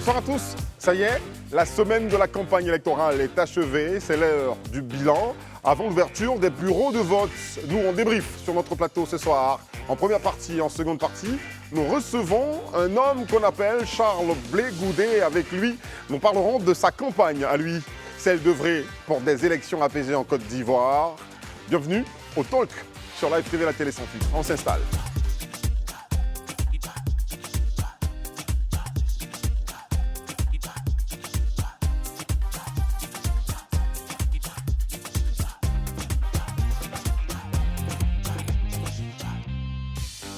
Bonsoir à tous. Ça y est, la semaine de la campagne électorale est achevée. C'est l'heure du bilan. Avant l'ouverture des bureaux de vote, nous on débrief sur notre plateau ce soir. En première partie et en seconde partie, nous recevons un homme qu'on appelle Charles Blé Goudet. Avec lui, nous parlerons de sa campagne à lui, celle d'œuvrer pour des élections apaisées en Côte d'Ivoire. Bienvenue au Talk sur Live TV, la télé sans filtre. On s'installe.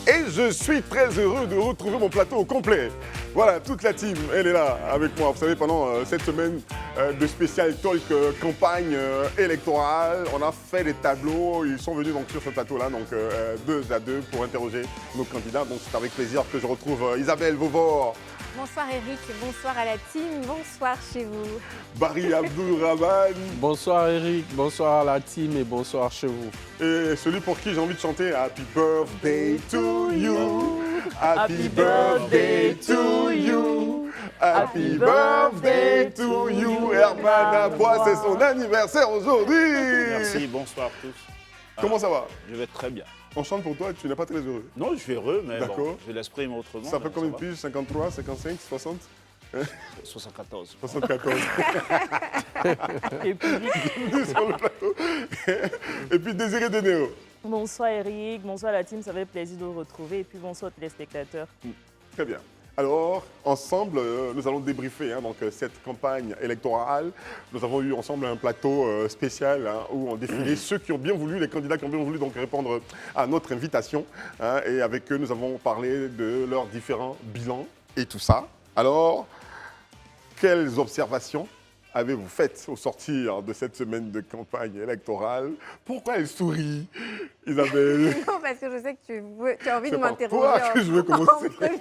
Et je suis très heureux de retrouver mon plateau au complet. Voilà, toute la team, elle est là avec moi. Vous savez, pendant cette semaine de spécial talk campagne électorale, on a fait des tableaux. Ils sont venus donc sur ce plateau-là, donc 2 à 2 pour interroger nos candidats. Donc c'est avec plaisir que je retrouve Isabelle Vauvor. Bonsoir Eric, bonsoir à la team, bonsoir chez vous. Barry Abdourahmane. Bonsoir Eric, bonsoir à la team et bonsoir chez vous. Et celui pour qui j'ai envie de chanter Happy Birthday to you. Happy Birthday to you. Happy Birthday to you. Herman Abois, c'est son anniversaire aujourd'hui. Merci, bonsoir à tous. Comment ça va? Je vais très bien. On chante pour toi et tu n'es pas très heureux. Non, je suis heureux, mais D'accord. bon, je l'exprime autrement. Ça fait combien de piges? 53, 55, 60? 74. 74. Et puis, Sur le plateau. Et puis Désiré Denéo. bonsoir Eric, bonsoir la team, ça fait plaisir de vous retrouver et puis bonsoir aux téléspectateurs. Très bien. Alors, ensemble, nous allons débriefer donc, cette campagne électorale. Nous avons eu ensemble un plateau spécial où on défilait ceux qui ont bien voulu, les candidats qui ont bien voulu donc, répondre à notre invitation. Et avec eux, nous avons parlé de leurs différents bilans et tout ça. Alors, quelles observations avez-vous faites au sortir de cette semaine de campagne électorale? Pourquoi elle sourit, Isabelle? Non, parce que je sais que tu as envie de C'est par m'interroger. toi que je veux commencer. En premier.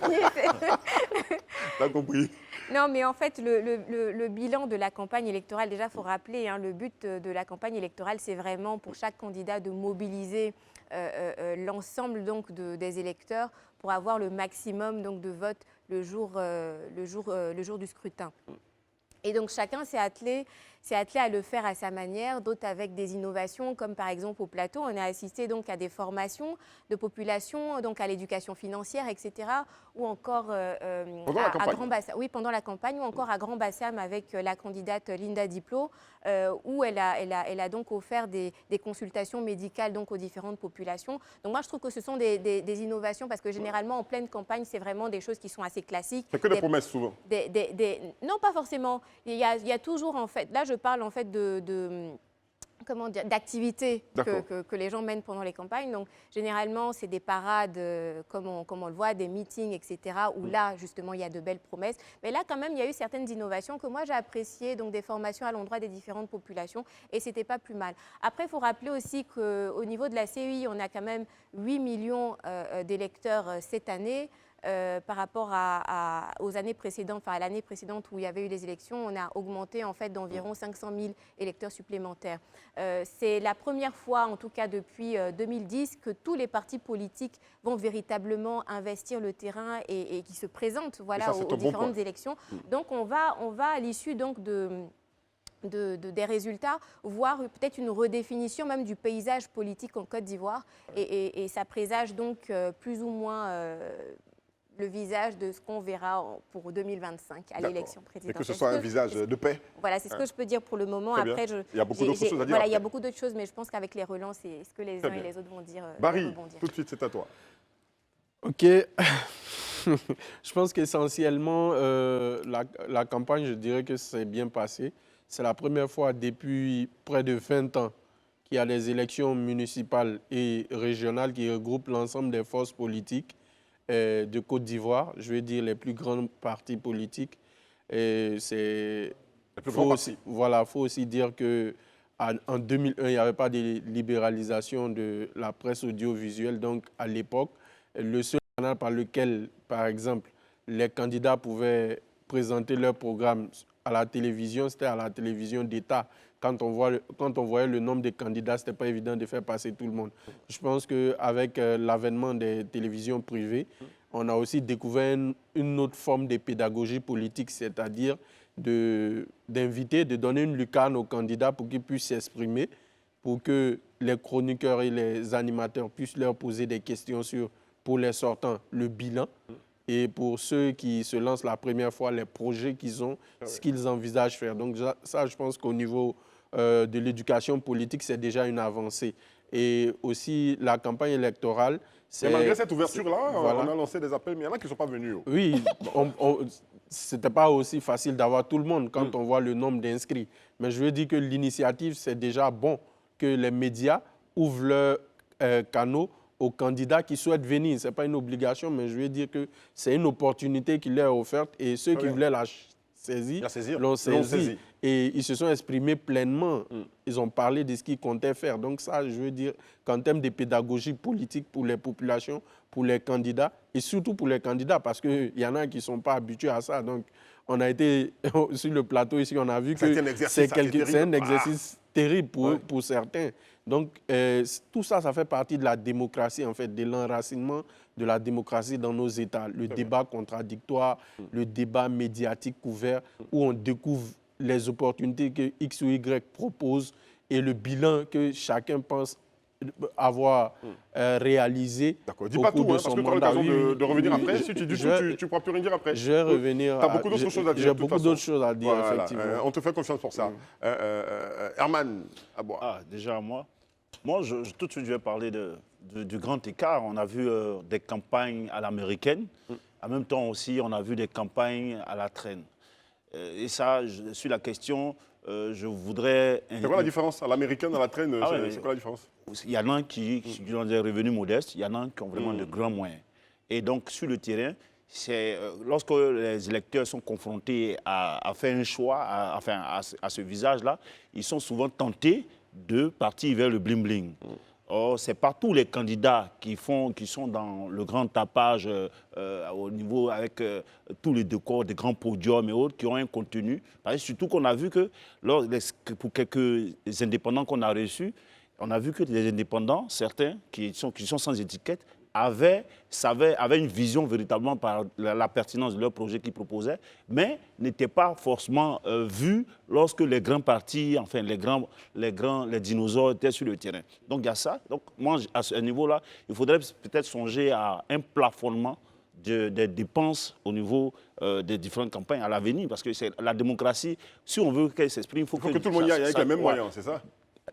T'as compris? Non, mais en fait, le bilan de la campagne électorale, déjà, il faut rappeler, le but de la campagne électorale, c'est vraiment pour chaque candidat de mobiliser l'ensemble donc, des électeurs pour avoir le maximum donc, de votes le jour du scrutin. Et donc chacun s'est attelé à le faire à sa manière, d'autres avec des innovations, comme par exemple au plateau, on a assisté donc à des formations de population, donc à l'éducation financière, etc. Ou encore à Grand Bassam, oui, pendant la campagne, ou encore à Grand Bassam avec la candidate Linda Diplot, où elle a donc offert des consultations médicales donc aux différentes populations. Donc moi je trouve que ce sont des innovations parce que généralement en pleine campagne, c'est vraiment des choses qui sont assez classiques. C'est que des promesses souvent. Non, pas forcément. Il y a toujours en fait, là je parle en fait comment dire, d'activités que les gens mènent pendant les campagnes. Donc, généralement, c'est des parades, comme on le voit, des meetings, etc., où là, justement, il y a de belles promesses. Mais là, quand même, il y a eu certaines innovations que moi, j'ai appréciées, donc des formations à l'endroit des différentes populations, et ce n'était pas plus mal. Après, il faut rappeler aussi qu'au niveau de la CEI, on a quand même 8 millions d'électeurs cette année. Par rapport aux années précédentes, enfin à l'année précédente où il y avait eu les élections, on a augmenté en fait d'environ 500 000 électeurs supplémentaires. C'est la première fois, en tout cas depuis 2010, que tous les partis politiques vont véritablement investir le terrain et qui se présentent voilà, aux différentes élections. Donc on va à l'issue donc des résultats, voire peut-être une redéfinition même du paysage politique en Côte d'Ivoire et ça présage donc plus ou moins le visage de ce qu'on verra pour 2025 à l'élection présidentielle. Et que ce soit un visage de paix. Voilà, c'est ce que je peux dire pour le moment. Après, il y a beaucoup d'autres choses à dire. Voilà, il y a beaucoup d'autres choses, mais je pense qu'avec les relances, c'est ce que les uns et les autres vont dire. Barry, tout de suite, c'est à toi. Ok. Je pense qu'essentiellement, la campagne, je dirais que c'est bien passé. C'est la première fois depuis près de 20 ans qu'il y a des élections municipales et régionales qui regroupent l'ensemble des forces politiques de Côte d'Ivoire, je vais dire les plus grands partis politiques. Faut aussi dire qu'en 2001, il n'y avait pas de libéralisation de la presse audiovisuelle. Donc, à l'époque, le seul canal par lequel, par exemple, les candidats pouvaient présenter leur programme à la télévision, c'était à la télévision d'État. Quand on voyait le nombre de candidats, ce n'était pas évident de faire passer tout le monde. Je pense qu'avec l'avènement des télévisions privées, on a aussi découvert une autre forme de pédagogie politique, c'est-à-dire d'inviter, de donner une lucarne aux candidats pour qu'ils puissent s'exprimer, pour que les chroniqueurs et les animateurs puissent leur poser des questions sur, pour les sortants, le bilan, et pour ceux qui se lancent la première fois, les projets qu'ils ont, ce qu'ils envisagent faire. Donc ça, je pense qu'au niveau de l'éducation politique, c'est déjà une avancée. Et aussi, la campagne électorale, Mais malgré cette ouverture-là, voilà. on a lancé des appels, mais il y en a qui ne sont pas venus. Oui, ce n'était pas aussi facile d'avoir tout le monde quand on voit le nombre d'inscrits. Mais je veux dire que l'initiative, c'est déjà bon que les médias ouvrent leurs canaux aux candidats qui souhaitent venir. Ce n'est pas une obligation, mais je veux dire que c'est une opportunité qui leur est offerte et ceux qui voulaient la saisir l'ont saisi. Et ils se sont exprimés pleinement. Ils ont parlé de ce qu'ils comptaient faire. Donc ça, je veux dire qu'en termes de pédagogie politique pour les populations, pour les candidats, et surtout pour les candidats, parce qu'il y en a qui ne sont pas habitués à ça. Donc on a été sur le plateau ici, on a vu que c'est un exercice terrible pour certains. Donc tout ça, ça fait partie de la démocratie, en fait, de l'enracinement de la démocratie dans nos États. Le débat contradictoire, le débat médiatique ouvert, où on découvre les opportunités que X ou Y propose et le bilan que chacun pense avoir réalisé. D'accord, dis pas tout, parce que tu auras l'occasion de revenir après. Si tu dis tout, tu ne pourras plus rien dire après. Je vais revenir. Tu as beaucoup d'autres choses à dire. J'ai beaucoup d'autres choses à dire, voilà, effectivement. On te fait confiance pour ça. Herman, à boire. Ah, déjà, moi, tout de suite, je vais parler du grand écart. On a vu des campagnes à l'américaine. En même temps aussi, on a vu des campagnes à la traîne. Et ça, sur la question, je voudrais... C'est quoi la différence? À l'américaine, à la traîne, ouais, c'est quoi la différence? Il y en a qui ont des revenus modestes, il y en a qui ont vraiment de grands moyens. Et donc, sur le terrain, lorsque les électeurs sont confrontés à faire un choix, à ce visage-là, ils sont souvent tentés de partir vers le bling-bling. Or, ce n'est pas tous les candidats qui sont dans le grand tapage au niveau avec tous les décors, des grands podiums et autres, qui ont un contenu. Parce que surtout qu'on a vu que pour quelques indépendants qu'on a reçus, on a vu que les indépendants, certains qui sont sans étiquette, avaient une vision véritablement par la pertinence de leur projet qu'ils proposaient, mais n'étaient pas forcément vus lorsque les grands partis, enfin les dinosaures étaient sur le terrain. Donc il y a ça. Donc moi, à ce niveau-là, il faudrait peut-être songer à un plafonnement des dépenses au niveau des différentes campagnes à l'avenir, parce que c'est la démocratie, si on veut qu'elle s'exprime, il faut que tout le monde y aille avec les mêmes moyens, c'est ça?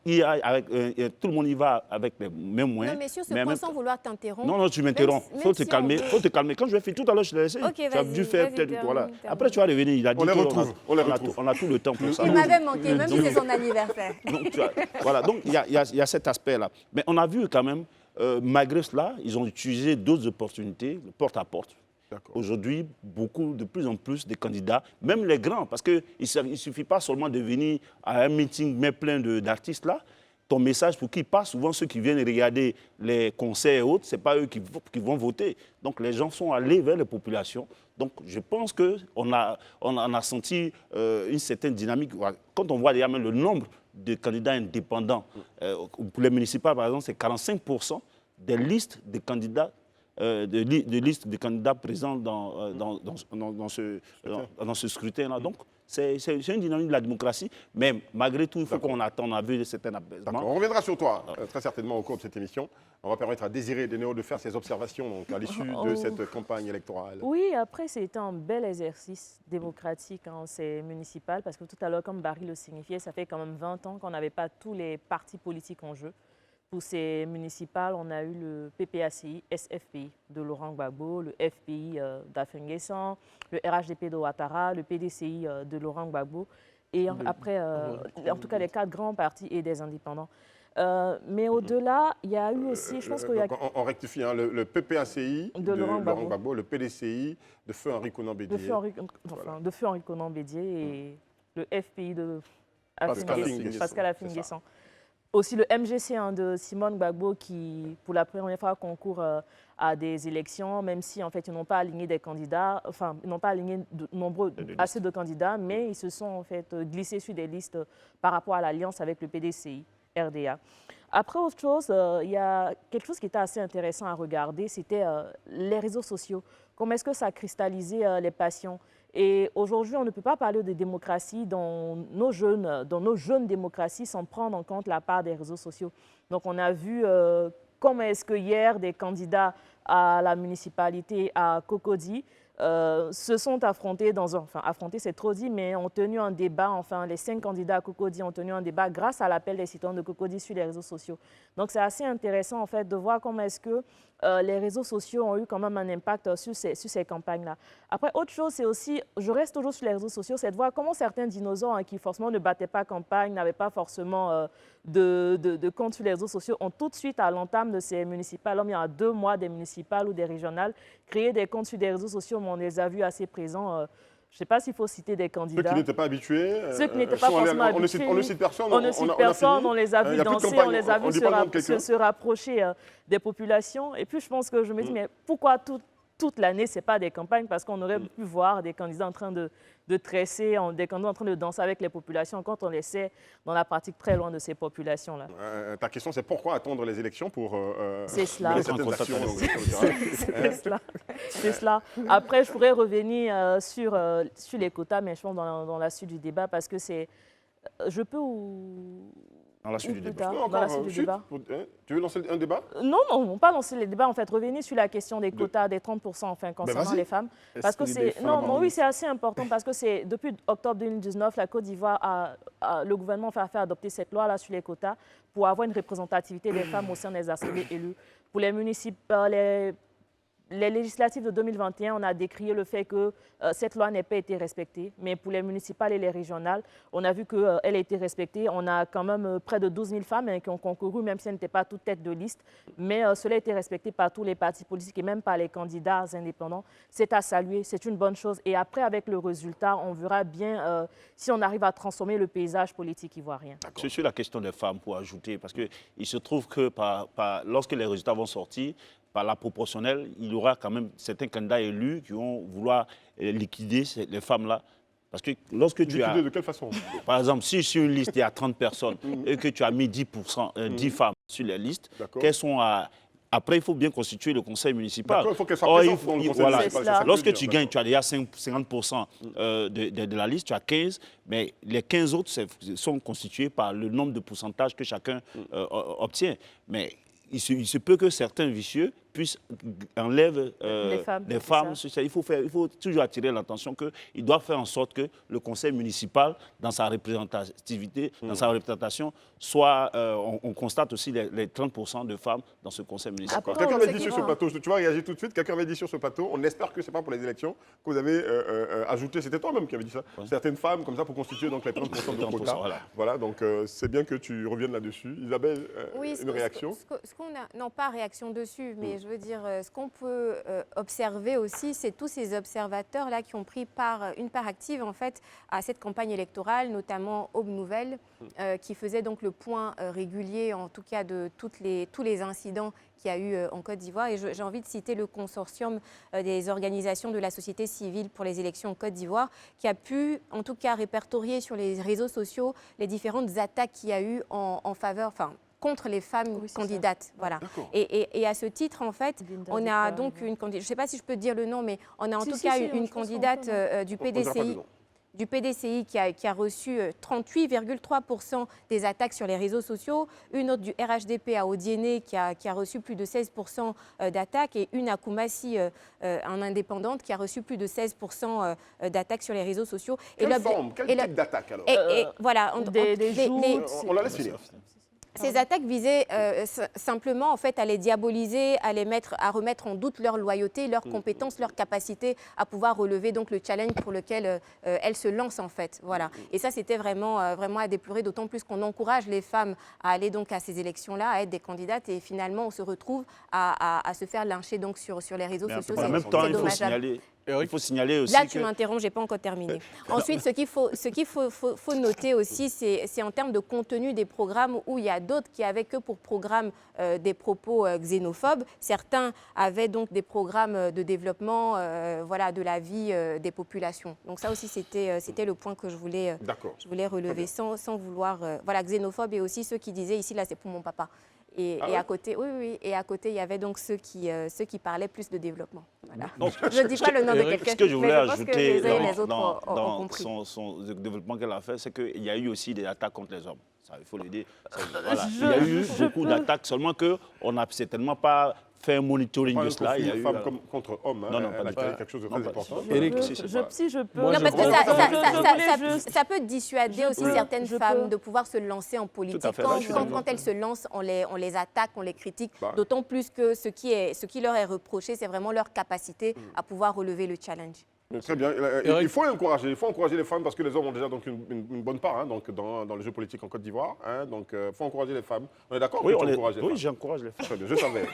Tout le monde y va avec les mêmes moyens. Non, mais sur ce point, sans vouloir t'interrompre. Non, tu m'interromps. Il faut te calmer. Quand je vais faire tout à l'heure, je l'ai laissé. Okay, tu as dû faire peut-être. Voilà. Après, tu vas revenir. Il a dit on les retrouve. On a tout le temps pour ça. Il m'avait manqué, même si c'est son anniversaire. Voilà, donc il y a cet aspect-là. Mais on a vu quand même, malgré cela, ils ont utilisé d'autres opportunités, porte-à-porte. Aujourd'hui, de plus en plus de candidats, même les grands, parce qu'il ne suffit pas seulement de venir à un meeting mais plein d'artistes là. Ton message, pour qui passe, souvent ceux qui viennent regarder les concerts et autres, ce n'est pas eux qui vont voter. Donc les gens sont allés vers les populations. Donc je pense qu'on a senti une certaine dynamique. Quand on voit déjà même le nombre de candidats indépendants, pour les municipales par exemple, c'est 45% des listes de candidats de listes de candidats présents dans ce scrutin-là. Donc, c'est une dynamique de la démocratie, mais malgré tout, il faut qu'on attende, on a vu certains apaisements. On reviendra sur toi, très certainement, au cours de cette émission. On va permettre à Désiré Denéo de faire ses observations donc, à l'issue de cette campagne électorale. Oui, après, c'était un bel exercice démocratique, c'est municipal, parce que tout à l'heure, comme Barry le signifiait, ça fait quand même 20 ans qu'on n'avait pas tous les partis politiques en jeu. Pour ces municipales, on a eu le PPACI, SFPI de Laurent Gbagbo, le FPI d'Afin Guessan, le RHDP de Ouattara, le PDCI de Laurent Gbagbo, et après, en tout cas, les 4 grands partis et des indépendants. Mais au-delà, il y a eu aussi, je pense qu'il y a... On rectifie, hein, le PPACI de Laurent Gbagbo, le PDCI de Feu Henri Konan Bédier. De Feu Henri Konan Bédier et le FPI de Pascal Afin Guessan. Aussi le MGC de Simone Gbagbo qui, pour la première fois, concourt à des élections, même si en fait ils n'ont pas aligné des candidats, enfin ils n'ont pas aligné assez de candidats, mais ils se sont en fait glissés sur des listes par rapport à l'alliance avec le PDCI, RDA. Après, autre chose, il y a quelque chose qui était assez intéressant à regarder, c'était les réseaux sociaux. Comment est-ce que ça a cristallisé les passions? Et aujourd'hui, on ne peut pas parler de démocratie dans nos jeunes démocraties sans prendre en compte la part des réseaux sociaux. Donc, on a vu comment est-ce que hier, des candidats à la municipalité à Cocody se sont affrontés affrontés c'est trop dit, mais ont tenu un débat, enfin les 5 candidats à Cocody ont tenu un débat grâce à l'appel des citoyens de Cocody sur les réseaux sociaux. Donc c'est assez intéressant en fait de voir comment est-ce que les réseaux sociaux ont eu quand même un impact sur ces campagnes-là. Après, autre chose, c'est aussi, je reste toujours sur les réseaux sociaux, c'est de voir comment certains dinosaures qui forcément ne battaient pas campagne, n'avaient pas forcément de compte sur les réseaux sociaux, ont tout de suite à l'entame de ces municipales, il y a 2 mois, des municipales ou des régionales, créé des comptes sur des réseaux sociaux, mais on les a vus assez présents. Je ne sais pas s'il faut citer des candidats. Ceux qui n'étaient pas habitués. Ceux qui n'étaient pas forcément habitués. On ne cite personne. On ne cite personne, on les a vus danser, on les a vus se rapprocher des populations. Et puis je pense que je me dis, mais pourquoi toute l'année, ce n'est pas des campagnes? Parce qu'on aurait pu voir des candidats en train de tresser, des candidats en train de danser avec les populations quand on les sait dans la pratique très loin de ces populations-là. Ta question, c'est pourquoi attendre les élections pour c'est cela. C'est cela. Après, je pourrais revenir sur les quotas, mais je pense dans la suite du débat, parce que c'est... Je peux ou... Dans la suite du débat. Dans la suite du débat. Tu veux lancer un débat? Non, pas lancer les débats. En fait, revenir sur la question des quotas, des 30% enfin, concernant les femmes. Parce que c'est... Oui, c'est assez important parce que c'est depuis octobre 2019, la Côte d'Ivoire le gouvernement a fait adopter cette loi-là sur les quotas pour avoir une représentativité des femmes au sein des assemblées élues. Pour les municipales, les législatives de 2021, on a décrié le fait que cette loi n'ait pas été respectée. Mais pour les municipales et les régionales, on a vu qu'elle a été respectée. On a quand même près de 12 000 femmes qui ont concouru, même si elles n'étaient pas toutes têtes de liste. Mais cela a été respecté par tous les partis politiques et même par les candidats indépendants. C'est à saluer, c'est une bonne chose. Et après, avec le résultat, on verra bien si on arrive à transformer le paysage politique ivoirien. C'est sur la question des femmes, pour ajouter, parce qu'il se trouve que lorsque les résultats vont sortir, par la proportionnelle, il y aura quand même certains candidats élus qui vont vouloir liquider les femmes-là. Parce que lorsque tu as... de quelle façon? Par exemple, si sur une liste, il y a 30 personnes et que tu as mis 10 femmes sur les listes, qu'elles sont à... Après, il faut bien constituer le conseil municipal. Il faut qu'elles soient présentes dans le conseil municipal. Lorsque tu gagnes, tu as déjà 50% de la liste, tu as 15, mais les 15 autres sont constitués par le nombre de pourcentages que chacun obtient. Mais il se peut que certains vicieux puissent enlèvent les femmes. Il faut toujours attirer l'attention qu'ils doivent faire en sorte que le conseil municipal, dans sa représentativité, dans sa représentation, soit, on constate aussi les 30% de femmes dans ce conseil municipal. Quelqu'un avait dit sur ce plateau, tu vas réagir tout de suite, quelqu'un avait dit sur ce plateau, on espère que ce n'est pas pour les élections, que vous avez ajouté, c'était toi-même qui avais dit ça, certaines femmes comme ça pour constituer donc les 30% de quota. Voilà, donc c'est bien que tu reviennes là-dessus. Isabelle, une réaction? Non, pas réaction dessus, mais je veux dire, ce qu'on peut observer aussi, c'est tous ces observateurs-là qui ont pris une part active en fait à cette campagne électorale, notamment Aube Nouvelle, qui faisait donc le point régulier, en tout cas de tous les incidents qu'il y a eu en Côte d'Ivoire. Et j'ai envie de citer le consortium des organisations de la société civile pour les élections en Côte d'Ivoire, qui a pu, en tout cas, répertorier sur les réseaux sociaux les différentes attaques qu'il y a eu en faveur, contre les femmes candidates. Voilà. Et à ce titre, en fait, on a donc une candidate, je ne sais pas si je peux dire le nom, mais on a en tout cas une candidate du PDCI qui a reçu 38,3% des attaques sur les réseaux sociaux, une autre du RHDP à Odiéné qui a reçu plus de 16% d'attaques et une à Koumassi, en indépendante, qui a reçu plus de 16% d'attaques sur les réseaux sociaux. Quelle type d'attaque alors? Voilà, on la laisse finir. Ces attaques visaient simplement en fait, à les diaboliser, à remettre en doute leur loyauté, leurs compétences, leur capacité à pouvoir relever donc, le challenge pour lequel elles se lancent en fait. Voilà. Et ça, c'était vraiment à déplorer, d'autant plus qu'on encourage les femmes à aller donc, à ces élections-là, à être des candidates et finalement on se retrouve à se faire lyncher donc, sur les réseaux sociaux. En même temps, il faut signaler il faut signaler aussi Là, tu m'interromps, je n'ai pas encore terminé. Ensuite, ce qu'il faut noter aussi, c'est en termes de contenu des programmes où il y a d'autres qui avaient que pour programme des propos xénophobes. Certains avaient donc des programmes de développement voilà, de la vie des populations. Donc ça aussi, c'était le point que je voulais relever sans vouloir... voilà, xénophobe et aussi ceux qui disaient ici, là, c'est pour mon papa. Et à côté, et à côté, il y avait donc ceux qui parlaient plus de développement. Voilà. Donc, je ne dis pas le nom de quelqu'un, ce que je voulais mais je pense que ajouter les uns et les autres ont dans compris. son développement qu'elle a fait, c'est qu'il y a eu aussi des attaques contre les hommes. Ça, il faut le dire. Voilà. Il y a eu beaucoup d'attaques, seulement qu'on n'a certainement pas fait un monitoring de cela. Il y a eu femmes contre hommes, hein, non, pas du tout. quelque chose de très important. Éric, si je peux. Non, parce que ça peut dissuader aussi certaines femmes peux. de pouvoir se lancer en politique. Tout à fait, Quand elles se lancent, on les attaque, on les critique. D'autant plus que ce qui leur est reproché, c'est vraiment leur capacité à pouvoir relever le challenge. Très bien. Il faut encourager les femmes parce que les hommes ont déjà donc une bonne part donc dans le jeu politique en Côte d'Ivoire. Donc, il faut encourager les femmes. On est d'accord? Oui, j'encourage les femmes. Très bien, je savais.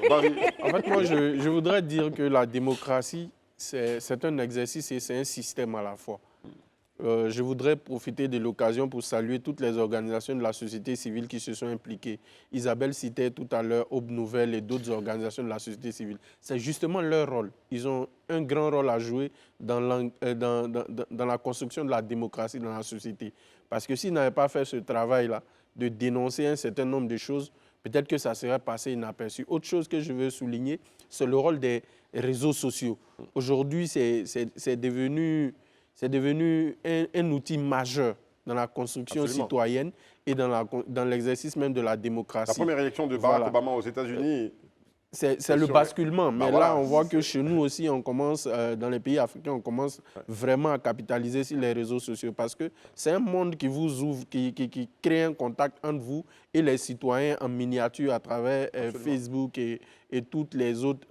Barry. En fait, moi, je voudrais dire que la démocratie, c'est un exercice et c'est un système à la fois. Je voudrais profiter de l'occasion pour saluer toutes les organisations de la société civile qui se sont impliquées. Isabelle citait tout à l'heure Aube Nouvelle et d'autres organisations de la société civile. C'est justement leur rôle. Ils ont un grand rôle à jouer dans la construction de la démocratie dans la société. Parce que s'ils n'avaient pas fait ce travail-là, de dénoncer un certain nombre de choses, peut-être que ça serait passé inaperçu. Autre chose que je veux souligner, c'est le rôle des réseaux sociaux. Aujourd'hui, c'est devenu un outil majeur dans la construction citoyenne et dans l'exercice même de la démocratie. La première élection de Barack Obama aux États-Unis. C'est le basculement. Mais là, on voit que chez nous aussi, on commence, dans les pays africains, on commence vraiment à capitaliser sur les réseaux sociaux parce que c'est un monde qui vous ouvre, qui crée un contact entre vous et les citoyens en miniature à travers Facebook et toutes les autres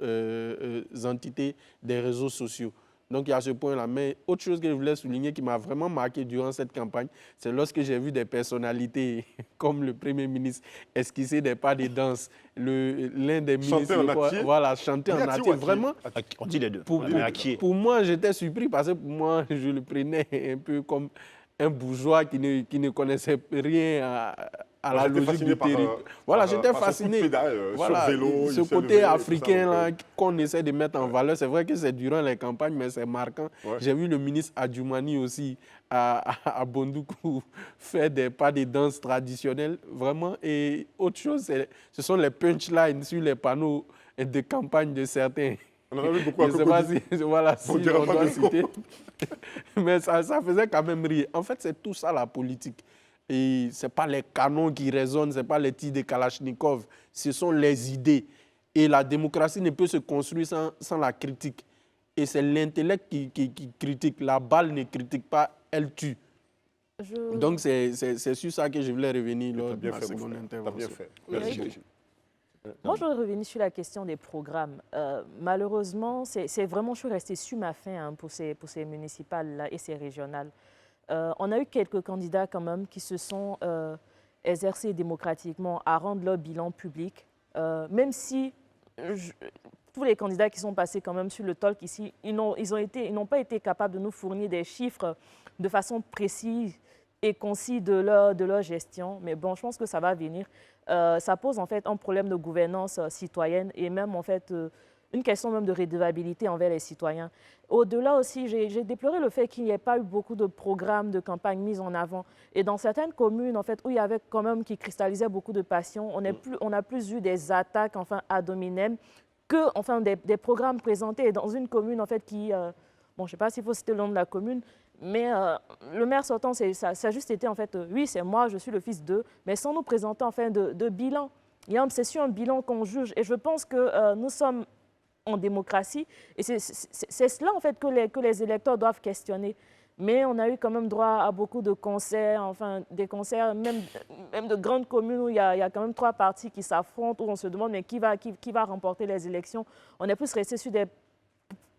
entités des réseaux sociaux. Donc, il y a ce point-là. Mais autre chose que je voulais souligner qui m'a vraiment marqué durant cette campagne, c'est lorsque j'ai vu des personnalités comme le Premier ministre esquisser des pas de danse, l'un des ministres... chanter en natif. Vraiment, on dit les deux. Pour moi, j'étais surpris parce que pour moi, je le prenais un peu comme un bourgeois qui ne connaissait rien à la logique du territoire. Voilà, j'étais fasciné. Voilà, vélo, ce côté africain là qu'on essaie de mettre en valeur, c'est vrai que c'est durant les campagnes, mais c'est marquant. Ouais. J'ai vu le ministre Adjoumani aussi à Bondoukou faire des pas de danse traditionnels, vraiment. Et autre chose, ce sont les punchlines sur les panneaux de campagne de certains. On en a vu beaucoup à je ne sais pas si on doit citer. Mais ça faisait quand même rire. En fait, c'est tout ça la politique. Et ce n'est pas les canons qui résonnent, ce n'est pas les tirs de Kalachnikov, ce sont les idées. Et la démocratie ne peut se construire sans la critique. Et c'est l'intellect qui critique. La balle ne critique pas, elle tue. Donc c'est sur ça que je voulais revenir lors de la seconde intervention. Bien fait. Merci. Moi, je voudrais revenir sur la question des programmes. Malheureusement, c'est vraiment, je suis restée sur ma faim pour ces municipales-là et ces régionales. On a eu quelques candidats quand même qui se sont exercés démocratiquement à rendre leur bilan public, même si tous les candidats qui sont passés quand même sur le talk ici, ils n'ont pas été capables de nous fournir des chiffres de façon précise et concise de leur gestion. Mais bon, je pense que ça va venir. Ça pose en fait un problème de gouvernance citoyenne et même en fait une question même de redevabilité envers les citoyens. Au-delà aussi, j'ai déploré le fait qu'il n'y ait pas eu beaucoup de programmes de campagne mis en avant. Et dans certaines communes, en fait, où il y avait quand même qui cristallisaient beaucoup de passion, on a plus eu des attaques enfin, ad hominem que enfin, des programmes présentés. Et dans une commune en fait, qui... bon, je ne sais pas s'il faut citer le nom de la commune, mais le maire sortant, ça a juste été en fait, oui, c'est moi, je suis le fils d'eux, mais sans nous présenter enfin de bilan. C'est sur un bilan qu'on juge. Et je pense que nous sommes en démocratie. Et c'est cela, en fait, que les électeurs doivent questionner. Mais on a eu quand même droit à beaucoup de concerts, enfin, des concerts même de grandes communes où il y a quand même 3 partis qui s'affrontent, où on se demande mais qui va remporter les élections. On est plus resté sur des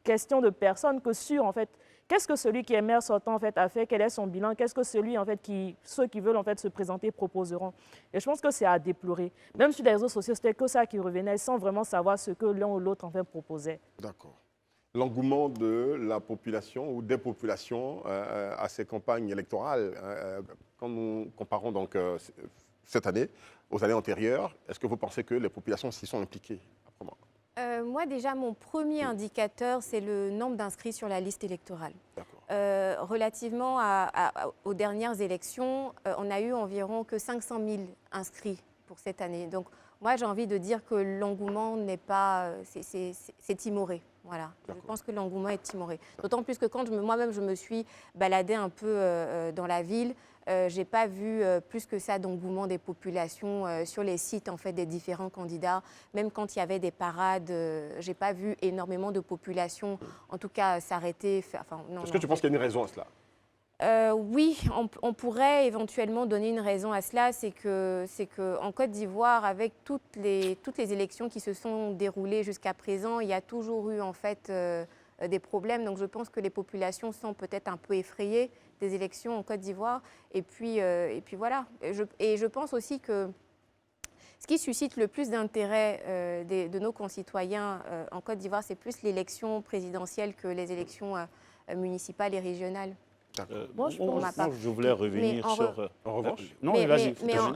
questions de personnes que sur, en fait, qu'est-ce que celui qui est maire sortant en fait, a fait, quel est son bilan, qu'est-ce que celui, en fait, ceux qui veulent en fait, se présenter proposeront. Et je pense que c'est à déplorer. Même sur les réseaux sociaux, c'était que ça qui revenait sans vraiment savoir ce que l'un ou l'autre en fait, proposait. D'accord. L'engouement de la population ou des populations à ces campagnes électorales, quand nous comparons donc cette année aux années antérieures, est-ce que vous pensez que les populations s'y sont impliquées? Moi, déjà, mon premier indicateur, c'est le nombre d'inscrits sur la liste électorale. Relativement aux dernières élections, on a eu environ que 500 000 inscrits pour cette année. Donc, moi, j'ai envie de dire que l'engouement n'est pas... c'est timoré. Voilà. Je pense que l'engouement est timoré. D'autant plus que quand moi-même, je me suis baladée un peu dans la ville, je n'ai pas vu plus que ça d'engouement des populations sur les sites en fait, des différents candidats. Même quand il y avait des parades, je n'ai pas vu énormément de populations, en tout cas, s'arrêter. Est-ce que tu penses qu'il y a une raison à cela? Oui, on pourrait éventuellement donner une raison à cela, c'est que en Côte d'Ivoire, avec toutes les élections qui se sont déroulées jusqu'à présent, il y a toujours eu en fait des problèmes. Donc je pense que les populations sont peut-être un peu effrayées des élections en Côte d'Ivoire. Et puis voilà. Et je pense aussi que ce qui suscite le plus d'intérêt de nos concitoyens en Côte d'Ivoire, c'est plus l'élection présidentielle que les élections municipales et régionales. Moi, je voulais revenir sur... En revanche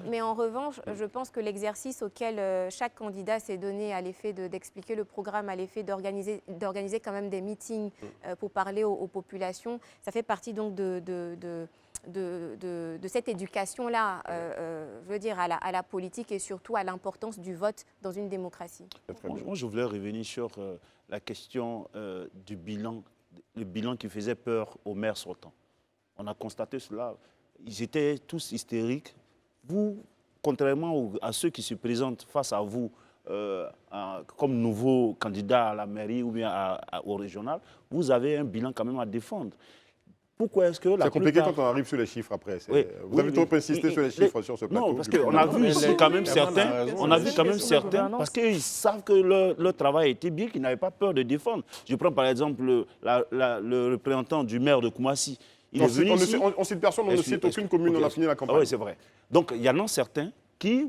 mais en revanche, je pense que l'exercice auquel chaque candidat s'est donné à l'effet d'expliquer le programme, à l'effet d'organiser quand même des meetings pour parler aux populations, ça fait partie donc de cette éducation-là, je veux dire, à la politique et surtout à l'importance du vote dans une démocratie. Moi, je voulais revenir sur la question du bilan, le bilan qui faisait peur aux maires sortants. On a constaté cela. Ils étaient tous hystériques. Vous, contrairement à ceux qui se présentent face à vous comme nouveaux candidats à la mairie ou bien au régional, vous avez un bilan quand même à défendre. Pourquoi est-ce que la C'est compliqué plupart... quand on arrive sur les chiffres après. Oui, vous avez trop insisté sur les chiffres sur ce plateau. Non, parce qu'on a vu ici quand même certains, parce qu'ils savent que leur travail était bien, qu'ils n'avaient pas peur de défendre. Je prends par exemple le représentant du maire de Koumassi. On cite personne, on ne cite aucune commune, on a fini la campagne. Ah oui, c'est vrai. Donc il y en a certains qui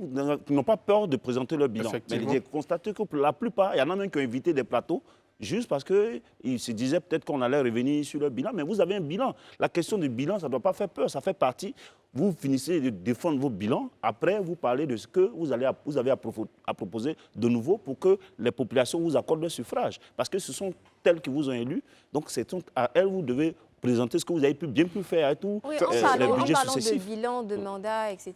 n'ont pas peur de présenter leur bilan. Mais j'ai constaté que pour la plupart, il y en a même qui ont évité des plateaux juste parce qu'ils se disaient peut-être qu'on allait revenir sur leur bilan. Mais vous avez un bilan. La question du bilan, ça ne doit pas faire peur. Ça fait partie. Vous finissez de défendre vos bilans. Après, vous parlez de ce que vous avez à proposer de nouveau pour que les populations vous accordent le suffrage. Parce que ce sont elles qui vous ont élus. Donc, c'est à elles que vous devez présenter ce que vous avez bien pu faire et tout. Oui, en parlant de bilan, de mandat, etc.,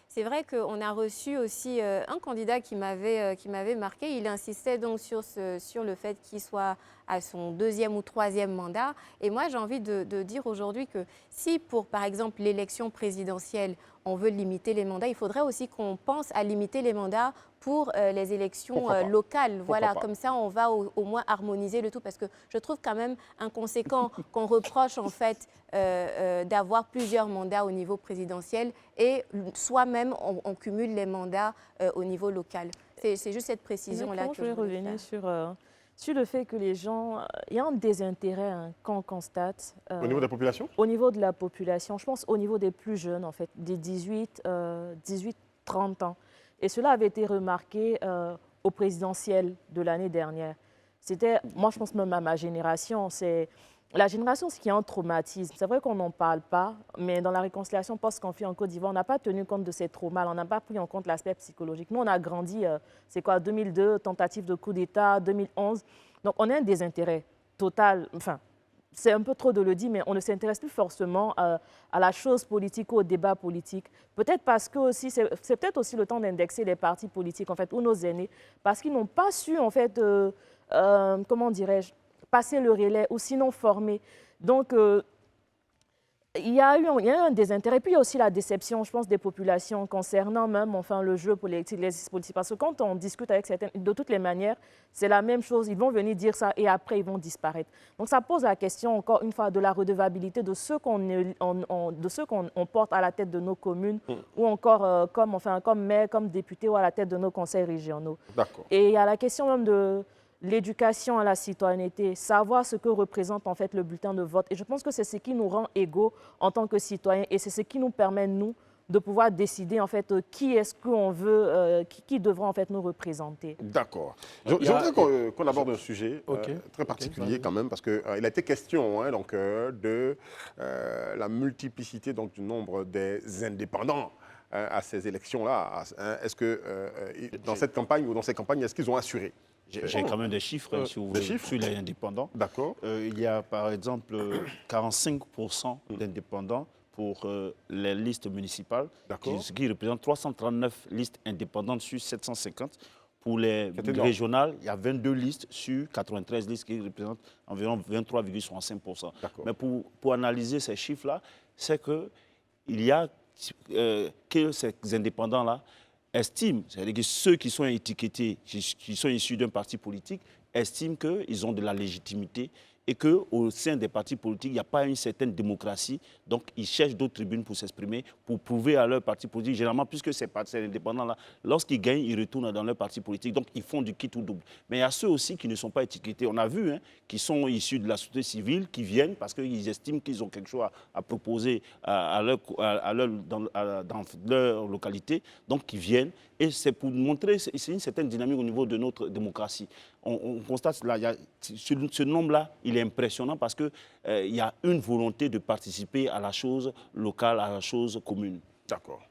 c'est vrai qu'on a reçu aussi un candidat qui m'avait marqué. Il insistait donc sur le fait qu'il soit à son 2e ou 3e mandat. Et moi, j'ai envie de dire aujourd'hui que si pour, par exemple, l'élection présidentielle, on veut limiter les mandats, il faudrait aussi qu'on pense à limiter les mandats pour les élections locales. Voilà, comme ça, on va au moins harmoniser le tout. Parce que je trouve quand même inconséquent qu'on reproche en fait d'avoir plusieurs mandats au niveau présidentiel et soi-même, on cumule les mandats au niveau local. C'est juste cette précision-là que je voulais revenir sur le fait que les gens, il y a un désintérêt qu'on constate. Au niveau de la population? Au niveau de la population, je pense au niveau des plus jeunes, en fait, des 18-30 ans. Et cela avait été remarqué au présidentiel de l'année dernière. C'était, moi je pense même à ma génération, c'est la génération qui a un traumatisme. C'est vrai qu'on n'en parle pas, mais dans la réconciliation post-conflit en Côte d'Ivoire, on n'a pas tenu compte de ces traumas, on n'a pas pris en compte l'aspect psychologique. Nous, on a grandi, c'est quoi, 2002, tentative de coup d'État, 2011. Donc, on a un désintérêt total, enfin, c'est un peu trop de le dire, mais on ne s'intéresse plus forcément à la chose politique ou au débat politique. Peut-être parce que aussi, c'est peut-être aussi le temps d'indexer les partis politiques, en fait, ou nos aînés, parce qu'ils n'ont pas su, en fait, comment dirais-je, passer le relais ou sinon former. Donc, il y a eu un désintérêt. Puis, il y a aussi la déception, je pense, des populations concernant même enfin, le jeu politique, les politiques. Parce que quand on discute avec certains, de toutes les manières, c'est la même chose. Ils vont venir dire ça et après, ils vont disparaître. Donc, ça pose la question, encore une fois, de la redevabilité de ceux qu'on porte à la tête de nos communes ou encore comme maire, comme député ou à la tête de nos conseils régionaux. Et il y a la question même de l'éducation à la citoyenneté, savoir ce que représente en fait le bulletin de vote. Et je pense que c'est ce qui nous rend égaux en tant que citoyens et c'est ce qui nous permet, nous, de pouvoir décider en fait qui est-ce qu'on veut, qui devra en fait nous représenter. D'accord. J'aimerais qu'on aborde un sujet très particulier quand même, parce qu'il a été question de la multiplicité donc, du nombre des indépendants à ces élections-là. Est-ce que dans cette campagne ou dans ces campagnes, est-ce qu'ils ont assuré? J'ai quand même des chiffres, si vous voulez, sur les indépendants. D'accord. Il y a par exemple 45% d'indépendants pour les listes municipales, ce qui représente 339 listes indépendantes sur 750. Pour les régionales, il y a 22 listes sur 93 listes qui représentent environ 23,65%. Mais pour analyser ces chiffres-là, c'est qu'il y a que ces indépendants-là estiment, c'est-à-dire que ceux qui sont étiquetés, qui sont issus d'un parti politique, estiment qu'ils ont de la légitimité et qu'au sein des partis politiques, il n'y a pas une certaine démocratie. Donc, ils cherchent d'autres tribunes pour s'exprimer, pour prouver à leur parti politique. Généralement, puisque ces indépendants-là, lorsqu'ils gagnent, ils retournent dans leur parti politique. Donc, ils font du quitte ou double. Mais il y a ceux aussi qui ne sont pas étiquetés. On a vu, qui sont issus de la société civile, qui viennent parce qu'ils estiment qu'ils ont quelque chose à proposer dans leur localité. Donc, ils viennent. Et c'est pour montrer une certaine dynamique au niveau de notre démocratie. On constate là, ce nombre-là, il est impressionnant parce qu'il y a une volonté de participer à la chose locale, à la chose commune. D'accord.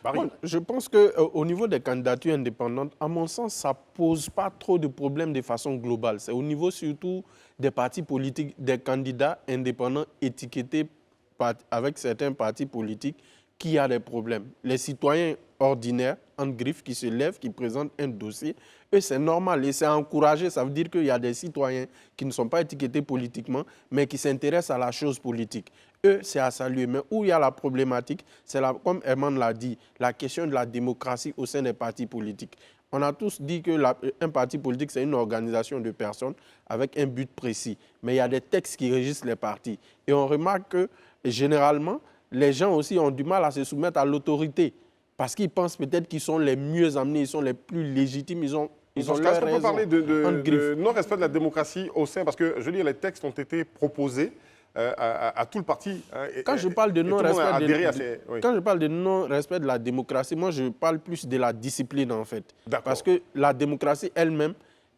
Bon, je pense qu'au niveau des candidatures indépendantes, à mon sens, ça ne pose pas trop de problèmes de façon globale. C'est au niveau surtout des partis politiques, des candidats indépendants étiquetés avec certains partis politiques qui a des problèmes. Les citoyens ordinaires, en griffe, qui se lèvent, qui présentent un dossier, eux, c'est normal et c'est encouragé. Ça veut dire qu'il y a des citoyens qui ne sont pas étiquetés politiquement, mais qui s'intéressent à la chose politique. Eux, c'est à saluer. Mais où il y a la problématique, c'est, comme Herman l'a dit, la question de la démocratie au sein des partis politiques. On a tous dit qu'un parti politique, c'est une organisation de personnes avec un but précis. Mais il y a des textes qui régissent les partis. Et on remarque que, généralement, les gens aussi ont du mal à se soumettre à l'autorité parce qu'ils pensent peut-être qu'ils sont les mieux amenés, ils sont les plus légitimes, ils ont leur raison. Est-ce qu'on peut parler de non-respect de la démocratie au sein, parce que je veux dire, les textes ont été proposés à tout le parti. Quand je parle de non-respect de la démocratie, moi je parle plus de la discipline en fait. Parce que la démocratie elle-même,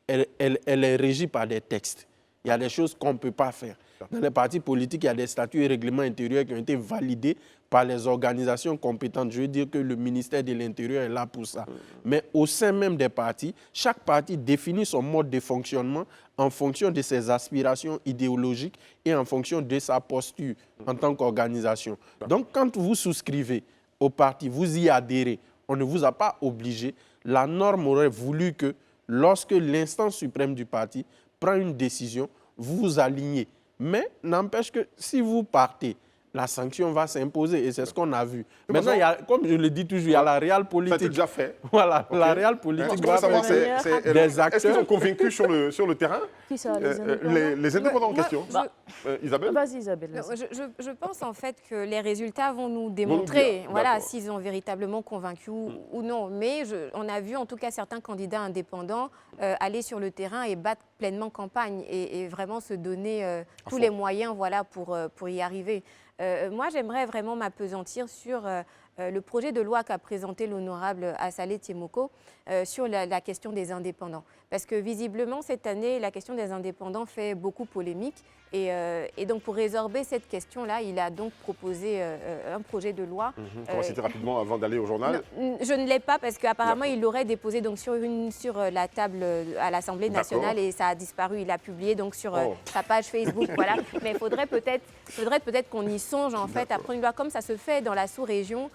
elle est régie par des textes. Il y a des choses qu'on ne peut pas faire. Dans les partis politiques, il y a des statuts et règlements intérieurs qui ont été validés par les organisations compétentes. Je veux dire que le ministère de l'Intérieur est là pour ça. Mais au sein même des partis, chaque parti définit son mode de fonctionnement en fonction de ses aspirations idéologiques et en fonction de sa posture en tant qu'organisation. Donc, quand vous souscrivez au parti, vous y adhérez, on ne vous a pas obligé. La norme aurait voulu que, lorsque l'instance suprême du parti prend une décision, vous vous alignez. Mais n'empêche que si vous partez, la sanction va s'imposer et c'est ce qu'on a vu. Maintenant, comme je le dis toujours, il y a la réelle politique. Ça a été déjà fait. Voilà, la réelle politique. Des acteurs. Est-ce qu'ils ont convaincu sur le terrain? Qui ça, les indépendants en question. Isabelle? Vas-y, Isabelle. Je pense en fait que les résultats vont nous démontrer s'ils ont véritablement convaincu ou non. Mais on a vu en tout cas certains candidats indépendants aller sur le terrain et battre pleinement campagne et vraiment se donner tous les moyens pour y arriver. Moi, j'aimerais vraiment m'appesantir sur le projet de loi qu'a présenté l'honorable Assalé Tiemoko sur la question des indépendants. Parce que visiblement, cette année, la question des indépendants fait beaucoup polémique. Et donc, pour résorber cette question-là, il a donc proposé un projet de loi. On va citer rapidement avant d'aller au journal. Non, je ne l'ai pas parce qu'apparemment, il l'aurait déposé donc, sur la table à l'Assemblée nationale et ça a disparu. Il a publié donc sur sa page Facebook. Voilà. Mais il faudrait peut-être qu'on y songe en fait à prendre une loi comme ça se fait dans la sous-région.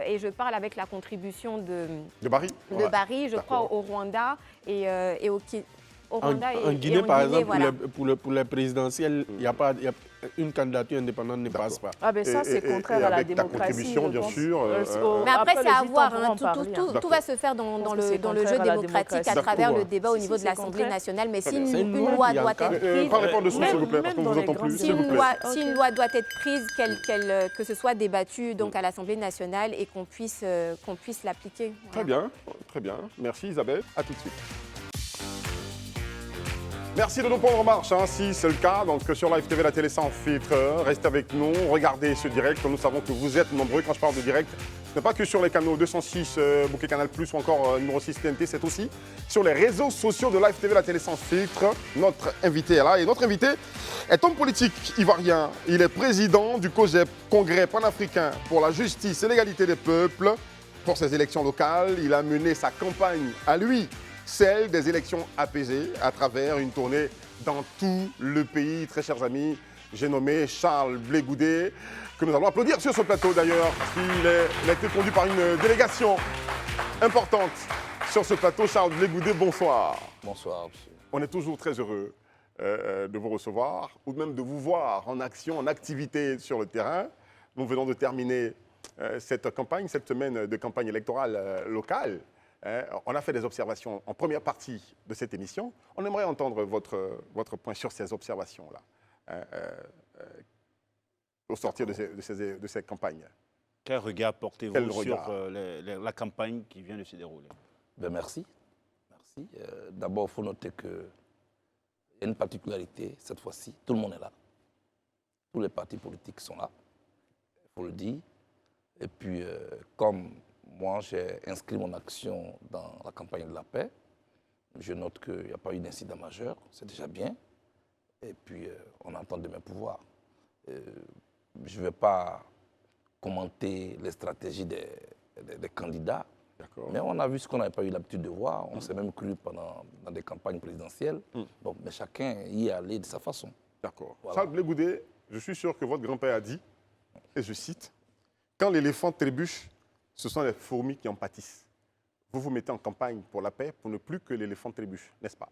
Et je parle avec la contribution de Barry, je crois, au Rwanda et au Rwanda en Guinée, par exemple, voilà. pour les présidentielles, il y a une candidature indépendante ne passe pas. Ah ben ça, c'est contraire à la démocratie. Ta contribution, bien sûr. Mais après, c'est à voir. Tout va se faire dans le jeu démocratique à travers le débat au niveau de l'Assemblée nationale. Mais si une loi doit être prise... Pas répondre de son, s'il vous plaît, parce qu'on ne vous entend plus. Si une loi doit être prise, que ce soit débattu donc, à l'Assemblée nationale et qu'on puisse l'appliquer. Très bien, très bien. Merci Isabelle. À tout de suite. Merci de nous prendre en marche, hein, si c'est le cas. Donc sur Live TV, la télé sans filtre, restez avec nous, regardez ce direct. Nous savons que vous êtes nombreux. Quand je parle de direct, ce n'est pas que sur les canaux 206, Bouquet Canal+, ou encore numéro 6 TNT, c'est aussi sur les réseaux sociaux de Live TV, la télé sans filtre. Notre invité est là et notre invité est homme politique ivoirien. Il est président du COJEP, Congrès panafricain pour la justice et l'égalité des peuples. Pour ces élections locales, il a mené sa campagne à lui, celle des élections apaisées à travers une tournée dans tout le pays. Très chers amis, j'ai nommé Charles Blé Goudé, que nous allons applaudir sur ce plateau d'ailleurs, parce qu'il a été conduit par une délégation importante sur ce plateau. Charles Blé Goudé, bonsoir. Bonsoir, monsieur. On est toujours très heureux de vous recevoir, ou même de vous voir en action, en activité sur le terrain. Nous venons de terminer cette campagne, cette semaine de campagne électorale locale. On a fait des observations en première partie de cette émission. On aimerait entendre votre point sur ces observations-là, au sortir de ces campagnes. Quel regard portez-vous sur la campagne qui vient de se dérouler? Ben merci. Merci. D'abord, il faut noter qu'il y a une particularité cette fois-ci. Tout le monde est là. Tous les partis politiques sont là, il faut le dire. Et puis, comme moi, j'ai inscrit mon action dans la campagne de la paix. Je note qu'il n'y a pas eu d'incident majeur, c'est déjà bien. Et puis, on entend de mes pouvoirs. Je ne vais pas commenter les stratégies des candidats, mais on a vu ce qu'on n'avait pas eu l'habitude de voir. On s'est même cru dans des campagnes présidentielles. Bon, mais chacun y est allé de sa façon. D'accord. Voilà. Charles Blé Goudé, je suis sûr que votre grand-père a dit, et je cite, « Quand l'éléphant trébuche, ce sont les fourmis qui en pâtissent. » Vous vous mettez en campagne pour la paix pour ne plus que l'éléphant trébuche, n'est-ce pas?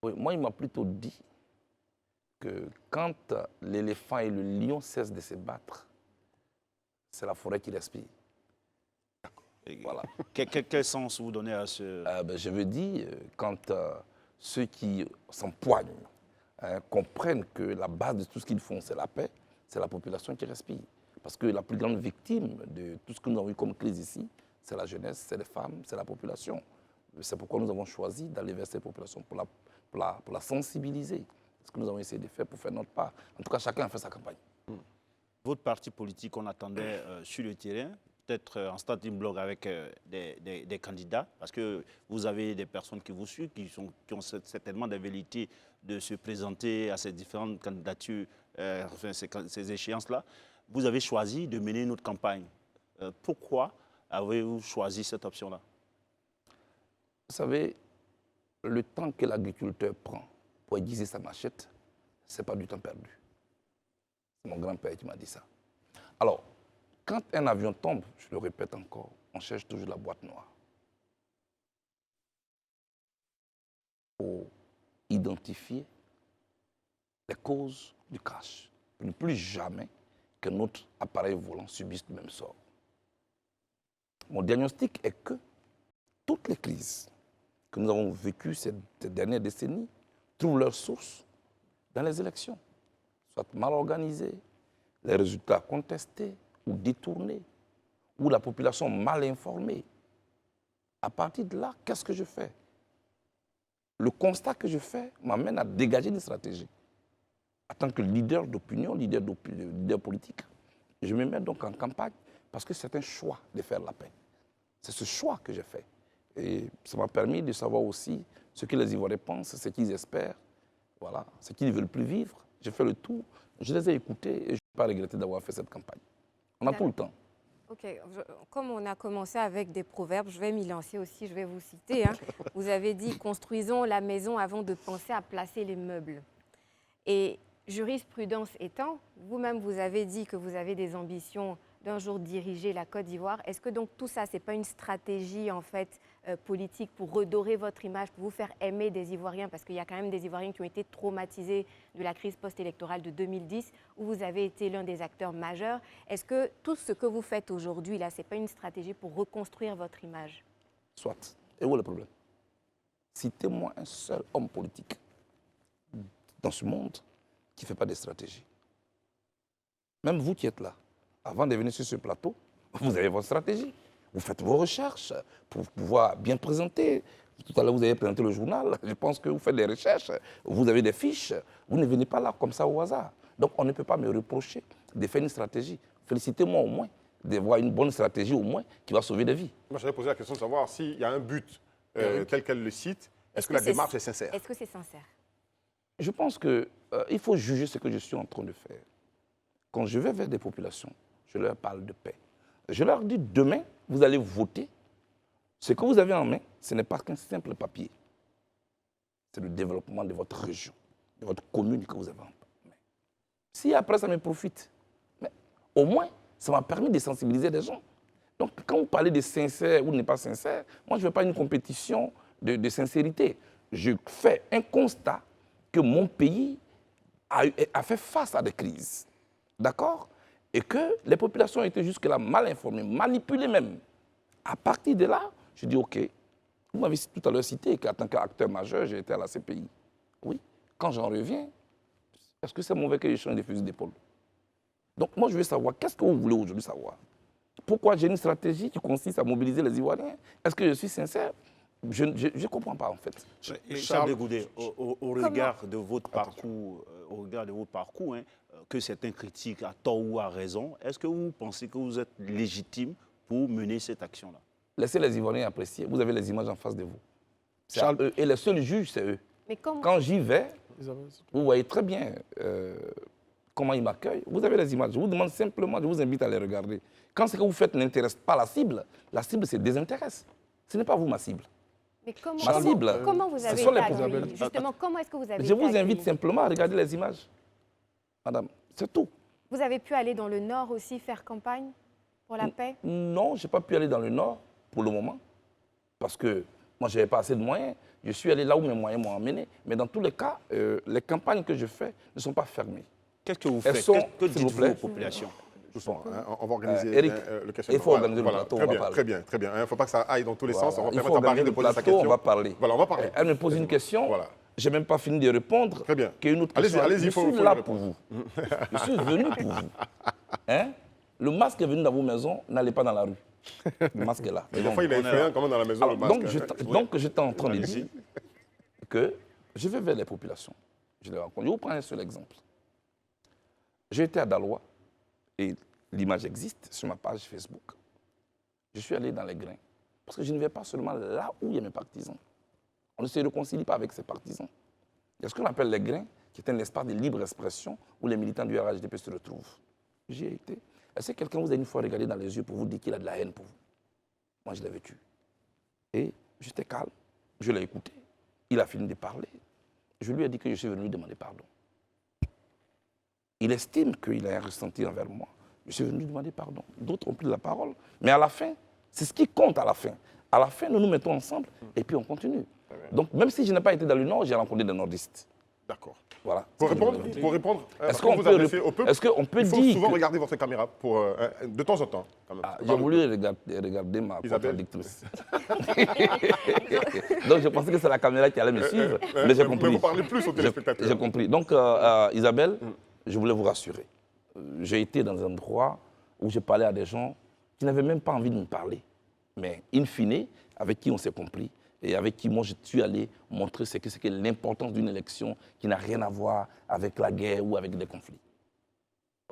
Oui, moi, il m'a plutôt dit que quand l'éléphant et le lion cessent de se battre, c'est la forêt qui respire. Voilà. Quel sens vous donnez à ce... Je veux dire, quand ceux qui s'empoignent comprennent que la base de tout ce qu'ils font, c'est la paix, c'est la population qui respire. Parce que la plus grande victime de tout ce que nous avons eu comme crise ici, c'est la jeunesse, c'est les femmes, c'est la population. C'est pourquoi nous avons choisi d'aller vers ces populations, pour la sensibiliser. C'est ce que nous avons essayé de faire pour faire notre part. En tout cas, chacun a fait sa campagne. Votre parti politique, on attendait sur le terrain, peut-être en starting block avec des candidats, parce que vous avez des personnes qui vous suivent, qui ont certainement des velléités de se présenter à ces différentes candidatures, enfin, ces échéances-là. Vous avez choisi de mener notre campagne. Pourquoi avez-vous choisi cette option-là? Vous savez, le temps que l'agriculteur prend pour aiguiser sa machette, ce n'est pas du temps perdu. C'est mon grand-père qui m'a dit ça. Alors, quand un avion tombe, je le répète encore, on cherche toujours la boîte noire. Pour identifier les causes du crash. Pour ne plus jamais que notre appareil volant subisse le même sort. Mon diagnostic est que toutes les crises que nous avons vécues ces dernières décennies trouvent leur source dans les élections. Soit mal organisées, les résultats contestés ou détournés, ou la population mal informée. À partir de là, qu'est-ce que je fais? Le constat que je fais m'amène à dégager des stratégies. En tant que leader d'opinion, leader politique, je me mets donc en campagne parce que c'est un choix de faire la paix. C'est ce choix que j'ai fait. Et ça m'a permis de savoir aussi ce que les Ivoiriens pensent, ce qu'ils espèrent, voilà, ce qu'ils ne veulent plus vivre. J'ai fait le tour, je les ai écoutés et je n'ai pas regretté d'avoir fait cette campagne. On a tout le temps. Ok, comme on a commencé avec des proverbes, je vais m'y lancer aussi, je vais vous citer. Hein. Vous avez dit « construisons la maison avant de penser à placer les meubles ». Et jurisprudence étant, vous-même vous avez dit que vous avez des ambitions d'un jour diriger la Côte d'Ivoire. Est-ce que donc tout ça, ce n'est pas une stratégie en fait politique pour redorer votre image, pour vous faire aimer des Ivoiriens? Parce qu'il y a quand même des Ivoiriens qui ont été traumatisés de la crise post-électorale de 2010, où vous avez été l'un des acteurs majeurs. Est-ce que tout ce que vous faites aujourd'hui, là, ce n'est pas une stratégie pour reconstruire votre image? Soit. Et où est le problème? Citez-moi un seul homme politique dans ce monde qui ne fait pas de stratégie. Même vous qui êtes là, avant de venir sur ce plateau, vous avez votre stratégie. Vous faites vos recherches pour pouvoir bien présenter Tout à l'heure, vous avez présenté le journal. Je pense que vous faites des recherches, vous avez des fiches. Vous ne venez pas là comme ça au hasard. Donc, on ne peut pas me reprocher de faire une stratégie. Félicitez-moi au moins d'avoir une bonne stratégie au moins qui va sauver des vies. Moi, j'avais posé la question de savoir s'il y a un but tel qu'elle le cite. Est-ce que la démarche est sincère? Est-ce que c'est sincère? Je pense qu'il faut juger ce que je suis en train de faire. Quand je vais vers des populations, je leur parle de paix. Je leur dis, demain, vous allez voter. Ce que vous avez en main, ce n'est pas qu'un simple papier. C'est le développement de votre région, de votre commune que vous avez en main. Si après, ça me profite, mais au moins, ça m'a permis de sensibiliser des gens. Donc, quand vous parlez de sincère ou de n'est pas sincère, moi, je ne veux pas une compétition de sincérité. Je fais un constat que mon pays a fait face à des crises. D'accord? Et que les populations étaient jusque-là mal informées, manipulées même. À partir de là, je dis OK. Vous m'avez tout à l'heure cité qu'en tant qu'acteur majeur, j'ai été à la CPI. Oui. Quand j'en reviens, est-ce que c'est mauvais que je change des fusils d'épaule? Donc moi, je veux savoir, qu'est-ce que vous voulez aujourd'hui savoir? Pourquoi j'ai une stratégie qui consiste à mobiliser les Ivoiriens? Est-ce que je suis sincère? Je ne comprends pas, en fait. Charles Goudet, au regard de votre parcours, hein, que certains critiquent à tort ou à raison, est-ce que vous pensez que vous êtes légitime pour mener cette action-là? Laissez les Ivoiriens apprécier. Vous avez les images en face de vous. C'est à eux. Et les seuls juges, c'est eux. Mais comment... Quand j'y vais, vous voyez très bien comment ils m'accueillent. Vous avez les images. Je vous demande simplement, je vous invite à les regarder. Quand ce que vous faites n'intéresse pas la cible se désintéresse. Ce n'est pas vous ma cible. Mais comment, Ma cible, comment vous avez été accueilli? Justement, comment est-ce que vous avez Je été vous invite accueilli? simplement à regarder les images. Madame, c'est tout. Vous avez pu aller dans le Nord aussi faire campagne pour la paix? Non, je n'ai pas pu aller dans le Nord pour le moment. Parce que moi, je n'avais pas assez de moyens. Je suis allé là où mes moyens m'ont emmené. Mais dans tous les cas, les campagnes que je fais ne sont pas fermées. Qu'est-ce que vous faites? Que dites-vous aux populations? Doucement, hein, on va organiser Eric, le questionnement. il faut organiser le plateau, très on va bien, parler. très bien, très bien. Il ne faut pas que ça aille dans tous les sens. On va Il faut permettre à Barry organiser de le poser sa plateau, question. on va parler. Voilà, on va parler. Elle me pose une question. Voilà. Je n'ai même pas fini de répondre. Très bien. Qu'une autre Allez-y, question. allez-y, Je faut suis lui là répondre. pour vous. Je suis venu pour vous. Hein? Le masque est venu dans vos maisons, n'allez pas dans la rue. Le masque est là. Des fois, il a effrayant quand même dans la maison, Alors, le masque. donc, j'étais en train de dire que je vais vers les populations. Je les rencontre. Je vous prends un seul exemple. J'ai été à Daloa et l'image existe sur ma page Facebook. Je suis allé dans les grains. Parce que je ne vais pas seulement là où il y a mes partisans. On ne se réconcilie pas avec ses partisans. Il y a ce qu'on appelle les grains, qui est un espace de libre expression où les militants du RHDP se retrouvent. J'y ai été. Est-ce que quelqu'un vous a une fois regardé dans les yeux pour vous dire qu'il a de la haine pour vous? Moi, je l'avais tué. Et j'étais calme. Je l'ai écouté. Il a fini de parler. Je lui ai dit que je suis venu lui demander pardon. Il estime qu'il a un ressenti envers moi. Je suis venu lui demander pardon. D'autres ont pris la parole. Mais à la fin, c'est ce qui compte à la fin. À la fin, nous nous mettons ensemble et puis on continue. Donc, même si je n'ai pas été dans le Nord, j'ai rencontré des nordistes. D'accord. Voilà. Pour répondre, est-ce qu'on peut il faut dire souvent que... regarder votre caméra pour, de temps en temps. Quand même. J'ai voulu regarder ma Isabelle. contradictrice. Donc, je pensais que c'est la caméra qui allait me suivre, mais j'ai compris. Mais vous parlez plus aux téléspectateurs. J'ai compris. Donc, Isabelle, je voulais vous rassurer. J'ai été dans un endroit où je parlais à des gens qui n'avaient même pas envie de me parler. Mais, in fine, avec qui on s'est compris et avec qui moi je suis allé montrer ce que c'est l'importance d'une élection qui n'a rien à voir avec la guerre ou avec des conflits.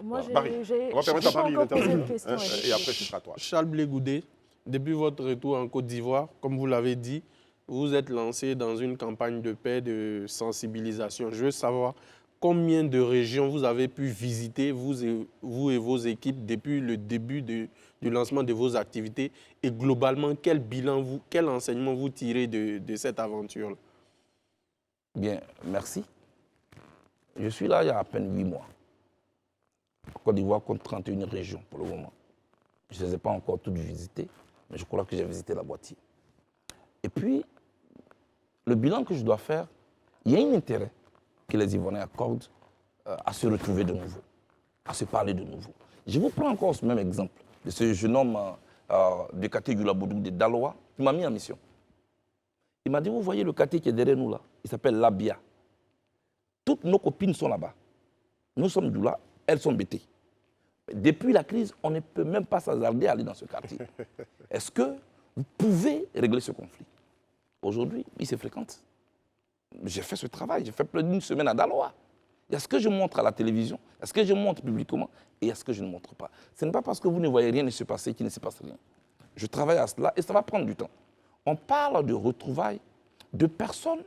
Moi, Barry, on va permettre à Barry d'intervenir. question. Et après, ce sera toi. Charles Blé Goudet, depuis votre retour en Côte d'Ivoire, comme vous l'avez dit, vous êtes lancé dans une campagne de paix, de sensibilisation. Je veux savoir combien de régions vous avez pu visiter, vous et vos équipes, depuis le début du lancement de vos activités, et globalement, quel bilan, quel enseignement vous tirez de cette aventure-là? Bien, merci. Je suis là il y a à peine 8 mois. Côte d'Ivoire compte 31 régions pour le moment. Je ne les ai pas encore toutes visitées, mais je crois que j'ai visité la moitié. Et puis, le bilan que je dois faire, il y a un intérêt que les Ivoiriens accordent à se retrouver de nouveau, à se parler de nouveau. Je vous prends encore ce même exemple de ce jeune homme du quartier Yulabodou de Daloa qui m'a mis en mission. Il m'a dit, vous voyez le quartier qui est derrière nous là, il s'appelle Labia. Toutes nos copines sont là-bas. Nous sommes d'Oula, elles sont bêtées. Depuis la crise, on ne peut même pas s'hasarder à aller dans ce quartier. Est-ce que vous pouvez régler ce conflit? Aujourd'hui, ils se fréquentent. J'ai fait ce travail, j'ai fait plus d'une semaine à Daloa. Il y a ce que je montre à la télévision, il y a ce que je montre publiquement et il y a ce que je ne montre pas. Ce n'est pas parce que vous ne voyez rien ne se passer qu'il ne se passe rien. Je travaille à cela et ça va prendre du temps. On parle de retrouvailles de personnes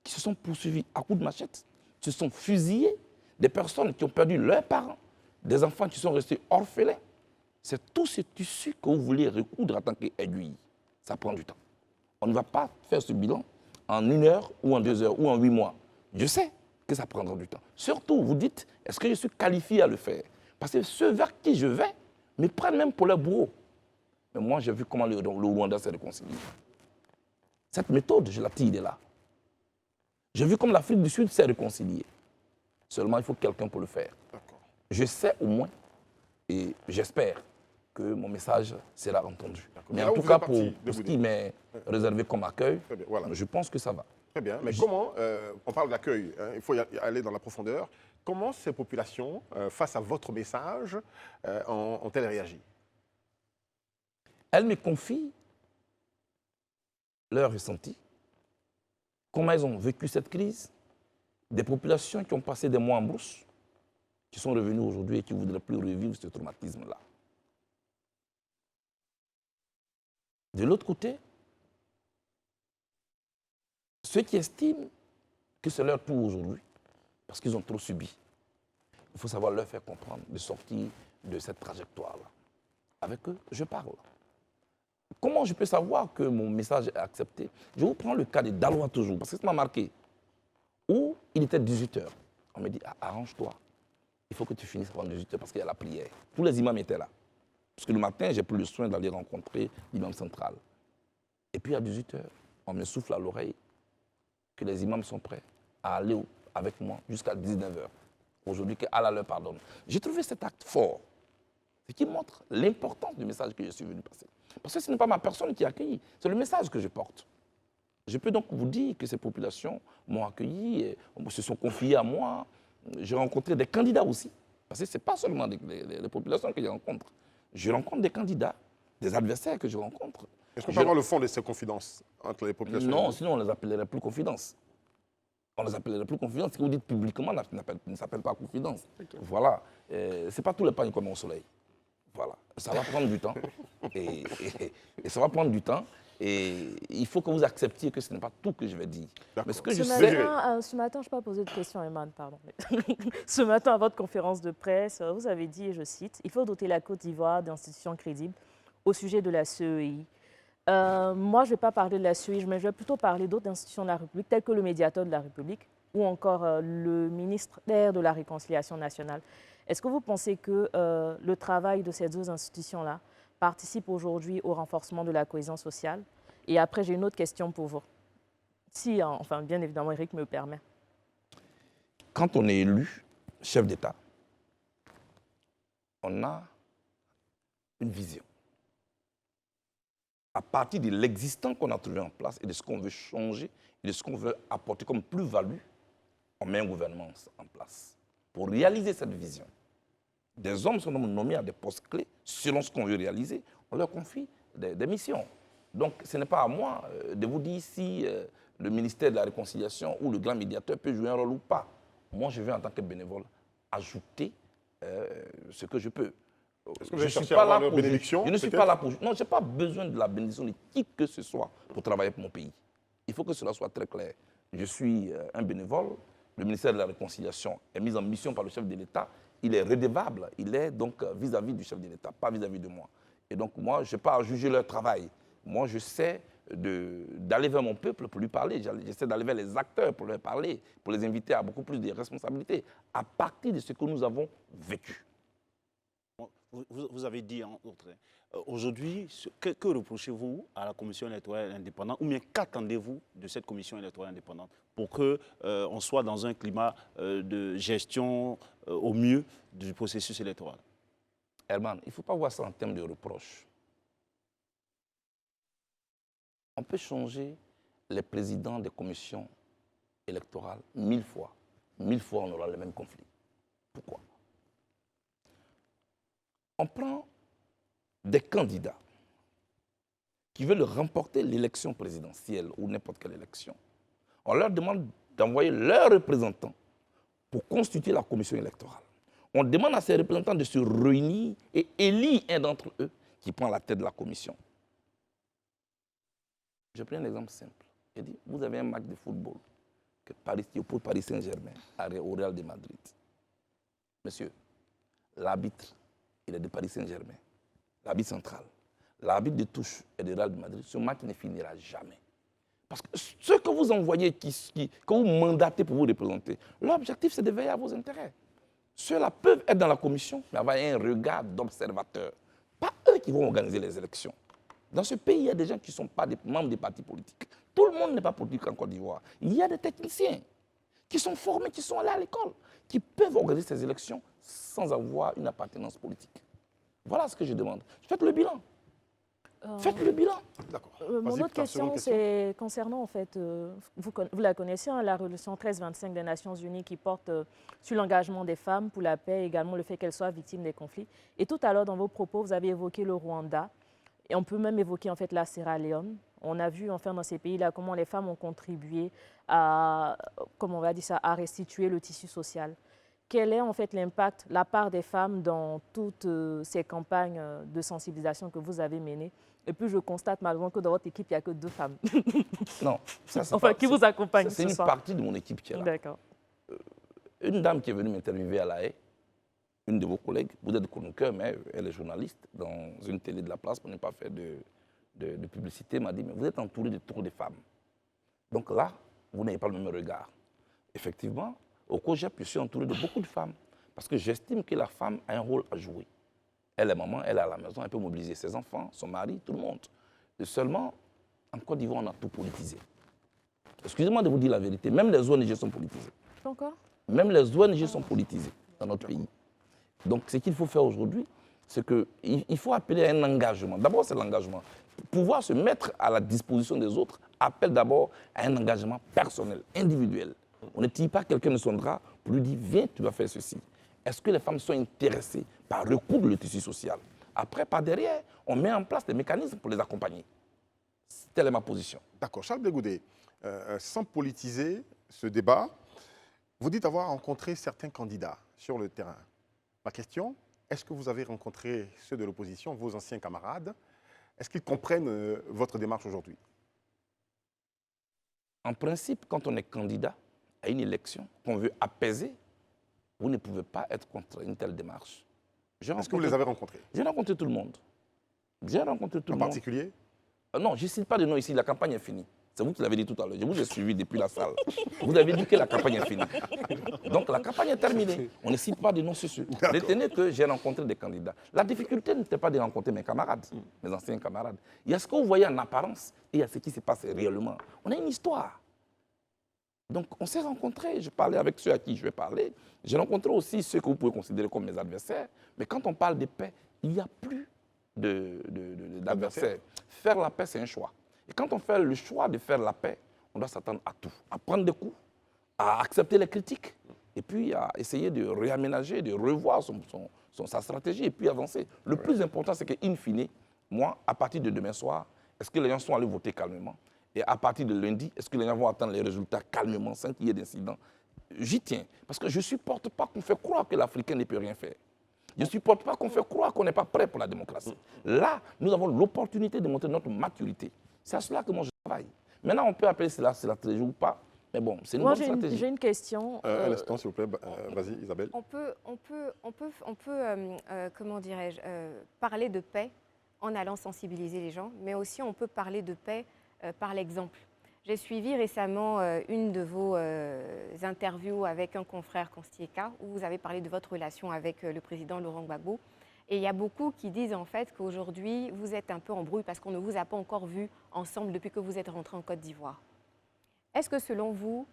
qui se sont poursuivies à coups de machette, qui se sont fusillées, des personnes qui ont perdu leurs parents, des enfants qui sont restés orphelins. C'est tout ce tissu que vous voulez recoudre en tant qu'aiguille. Ça prend du temps. On ne va pas faire ce bilan en 1 heure ou en 2 heures ou en 8 mois. Je sais que ça prendra du temps. Surtout, vous dites, est-ce que je suis qualifié à le faire? Parce que ceux vers qui je vais me prennent même pour leur bourreau. Mais moi, j'ai vu comment le Rwanda s'est réconcilié. Cette méthode, je la tire de là. J'ai vu comme l'Afrique du Sud s'est réconciliée. Seulement, il faut quelqu'un pour le faire. Je sais au moins, et j'espère que mon message sera entendu. Mais en tout cas, pour ce qui m'est réservé comme accueil, voilà, je pense que ça va. Très bien. Mais comment, on parle d'accueil, hein, il faut y aller dans la profondeur, comment ces populations, face à votre message, ont-elles réagi? Elles me confient leur ressenti, comment elles ont vécu cette crise, des populations qui ont passé des mois en brousse, qui sont revenues aujourd'hui et qui ne voudraient plus revivre ce traumatisme-là. De l'autre côté, ceux qui estiment que c'est leur tour aujourd'hui, parce qu'ils ont trop subi, il faut savoir leur faire comprendre de sortir de cette trajectoire-là. Avec eux, je parle. Comment je peux savoir que mon message est accepté? Je vous prends le cas de Daloa toujours, parce que ça m'a marqué. Où il était 18h. On me dit, arrange-toi. Il faut que tu finisses avant 18h parce qu'il y a la prière. Tous les imams étaient là. Parce que le matin, j'ai pris le soin d'aller rencontrer l'imam central. Et puis à 18h, on me souffle à l'oreille que les imams sont prêts à aller avec moi jusqu'à 19h. Aujourd'hui, qu'Allah leur pardonne. J'ai trouvé cet acte fort, ce qui montre l'importance du message que je suis venu passer. Parce que ce n'est pas ma personne qui a accueilli, c'est le message que je porte. Je peux donc vous dire que ces populations m'ont accueilli, et se sont confiées à moi. J'ai rencontré des candidats aussi. Parce que ce n'est pas seulement les populations que je rencontre. Je rencontre des candidats, des adversaires que je rencontre. Est-ce qu'on peut avoir le fond de ces confidences entre les populations? Non, sinon on ne les appellerait plus confidences. On les appellerait plus confidences. Ce que vous dites publiquement ne s'appelle pas confidence. Okay. Voilà. Ce n'est pas tous les pagnes qu'on met au soleil. Voilà. Ça va prendre du temps. Et ça va prendre du temps. Et il faut que vous acceptiez que ce n'est pas tout que je vais dire. Mais ce que ce matin, je n'ai pas posé de question, Eman, pardon. Ce matin, à votre conférence de presse, vous avez dit, et je cite, « Il faut doter la Côte d'Ivoire d'institutions crédibles au sujet de la CEI. » Moi, je ne vais pas parler de la CEI, mais je vais plutôt parler d'autres institutions de la République, telles que le médiateur de la République ou encore le ministère de la Réconciliation nationale. Est-ce que vous pensez que le travail de ces deux institutions-là participe aujourd'hui au renforcement de la cohésion sociale? Et après, j'ai une autre question pour vous. Si, enfin, bien évidemment, Eric me permet. Quand on est élu chef d'État, on a une vision. À partir de l'existant qu'on a trouvé en place et de ce qu'on veut changer et de ce qu'on veut apporter comme plus-value, on met un gouvernement en place. Pour réaliser cette vision, des hommes sont nommés à des postes clés selon ce qu'on veut réaliser. On leur confie des missions. Donc, ce n'est pas à moi de vous dire si le ministère de la Réconciliation ou le grand médiateur peut jouer un rôle ou pas. Moi, je vais en tant que bénévole ajouter ce que je peux. Est-ce que vous cherchez à avoir leur bénédiction? Je ne suis pas là pour... Non, je n'ai pas besoin de la bénédiction de qui que ce soit pour travailler pour mon pays. Il faut que cela soit très clair. Je suis un bénévole. Le ministère de la Réconciliation est mis en mission par le chef de l'État. Il est redevable. Il est donc vis-à-vis du chef de l'État, pas vis-à-vis de moi. Et donc, moi, je n'ai pas à juger leur travail. Moi, j'essaie d'aller vers mon peuple pour lui parler. J'essaie d'aller vers les acteurs pour leur parler, pour les inviter à beaucoup plus de responsabilités à partir de ce que nous avons vécu. Vous avez dit en outre, aujourd'hui, que reprochez-vous à la commission électorale indépendante ou bien qu'attendez-vous de cette commission électorale indépendante pour qu'on soit dans un climat de gestion au mieux du processus électoral? Herman, il ne faut pas voir ça en termes de reproches. On peut changer les présidents des commissions électorales 1000 fois. 1000 fois, on aura le même conflit. Pourquoi? On prend des candidats qui veulent remporter l'élection présidentielle ou n'importe quelle élection, on leur demande d'envoyer leurs représentants pour constituer la commission électorale. On demande à ces représentants de se réunir et élire un d'entre eux qui prend la tête de la commission. Je prends un exemple simple. Je dis, vous avez un match de football qui oppose Paris Saint-Germain au Real de Madrid. Monsieur, l'arbitre, il est de Paris Saint-Germain. L'arbitre central. L'arbitre de touche est de Real de Madrid. Ce match ne finira jamais. Parce que ceux que vous envoyez, que vous mandatez pour vous représenter, l'objectif, c'est de veiller à vos intérêts. Ceux-là peuvent être dans la commission, mais avoir un regard d'observateur. Pas eux qui vont organiser les élections. Dans ce pays, il y a des gens qui ne sont pas des membres des partis politiques. Tout le monde n'est pas politique en Côte d'Ivoire. Il y a des techniciens qui sont formés, qui sont allés à l'école, qui peuvent organiser ces élections sans avoir une appartenance politique. Voilà ce que je demande. Faites le bilan. Faites le bilan. D'accord. Mon Vas-y, autre ta question, seconde question. c'est concernant, en fait, vous la connaissez, hein, la résolution 1325 des Nations Unies qui porte sur l'engagement des femmes pour la paix et également le fait qu'elles soient victimes des conflits. Et tout à l'heure, dans vos propos, vous avez évoqué le Rwanda et on peut même évoquer, en fait, la Sierra Leone. On a vu, enfin, dans ces pays-là, comment les femmes ont contribué à, comment on va dire ça, à restituer le tissu social. Quel est, en fait, l'impact, la part des femmes dans toutes ces campagnes de sensibilisation que vous avez menées? Et puis, je constate malheureusement que dans votre équipe, il n'y a que 2 femmes. Non, ça c'est Enfin, pas- qui vous accompagnent c'est ce une soir. partie de mon équipe qui est là. D'accord. Une dame qui est venue m'interviewer à La Haye, une de vos collègues, vous êtes chroniqueur, mais elle est journaliste dans une télé de la place pour ne pas faire de publicité, m'a dit, mais vous êtes entouré de trop de femmes. Donc là, vous n'avez pas le même regard. Effectivement, au COJEP, je suis entouré de beaucoup de femmes parce que j'estime que la femme a un rôle à jouer. Elle est maman, elle est à la maison, elle peut mobiliser ses enfants, son mari, tout le monde. Et seulement, en Côte d'Ivoire, on a tout politisé. Excusez-moi de vous dire la vérité, même les ONG sont politisées. Encore? Même les ONG sont politisées dans notre pays. Donc, ce qu'il faut faire aujourd'hui, c'est qu'il faut appeler à un engagement. D'abord, c'est l'engagement. Pouvoir se mettre à la disposition des autres appelle d'abord à un engagement personnel, individuel. On ne tire pas quelqu'un de son drap pour lui dire « Viens, tu vas faire ceci ». Est-ce que les femmes sont intéressées par recoudre le tissu social? Après, par derrière, on met en place des mécanismes pour les accompagner. Telle est ma position. D'accord. Charles Bégoudé, sans politiser ce débat, vous dites avoir rencontré certains candidats sur le terrain. Ma question, est-ce que vous avez rencontré ceux de l'opposition, vos anciens camarades? Est-ce qu'ils comprennent votre démarche aujourd'hui? En principe, quand on est candidat à une élection qu'on veut apaiser, vous ne pouvez pas être contre une telle démarche. Est-ce que vous les avez rencontrés? J'ai rencontré tout le monde. J'ai rencontré tout En le monde. particulier? Non, je ne cite pas de nom ici, la campagne est finie. C'est vous qui l'avez dit tout à l'heure. Je vous ai suivi depuis la salle. Vous avez dit que la campagne est finie. Donc la campagne est terminée. On ne cite pas de nom sur ce. Retenez que j'ai rencontré des candidats. La difficulté n'était pas de rencontrer mes camarades, mes anciens camarades. Il y a ce que vous voyez en apparence et il y a ce qui se passe réellement. On a une histoire. Donc on s'est rencontrés. Je parlais avec ceux à qui je vais parler. J'ai rencontré aussi ceux que vous pouvez considérer comme mes adversaires. Mais quand on parle de paix, il n'y a plus d'adversaires. Faire la paix, c'est un choix. Et quand on fait le choix de faire la paix, on doit s'attendre à tout, à prendre des coups, à accepter les critiques, et puis à essayer de réaménager, de revoir sa stratégie, et puis avancer. Le plus important, c'est qu'in fine, moi, à partir de demain soir, est-ce que les gens sont allés voter calmement? Et à partir de lundi, est-ce que les gens vont attendre les résultats calmement, sans qu'il y ait d'incident? J'y tiens, parce que je ne supporte pas qu'on fait croire que l'Africain ne peut rien faire. Je ne supporte pas qu'on fait croire qu'on n'est pas prêt pour la démocratie. Là, nous avons l'opportunité de montrer notre maturité. C'est à cela que moi je travaille. Maintenant, on peut appeler cela stratégie ou pas, mais bon, c'est une bonne stratégie. J'ai une question. Un instant, s'il vous plaît. Vas-y, Isabelle. On peut comment dirais-je, parler de paix en allant sensibiliser les gens, mais aussi on peut parler de paix par l'exemple. J'ai suivi récemment une de vos interviews avec un confrère Constieka où vous avez parlé de votre relation avec le président Laurent Gbagbo. Et il y a beaucoup qui disent en fait qu'aujourd'hui, vous êtes un peu en brouille parce qu'on ne vous a pas encore vu ensemble depuis que vous êtes rentré en Côte d'Ivoire. Est-ce que selon vous,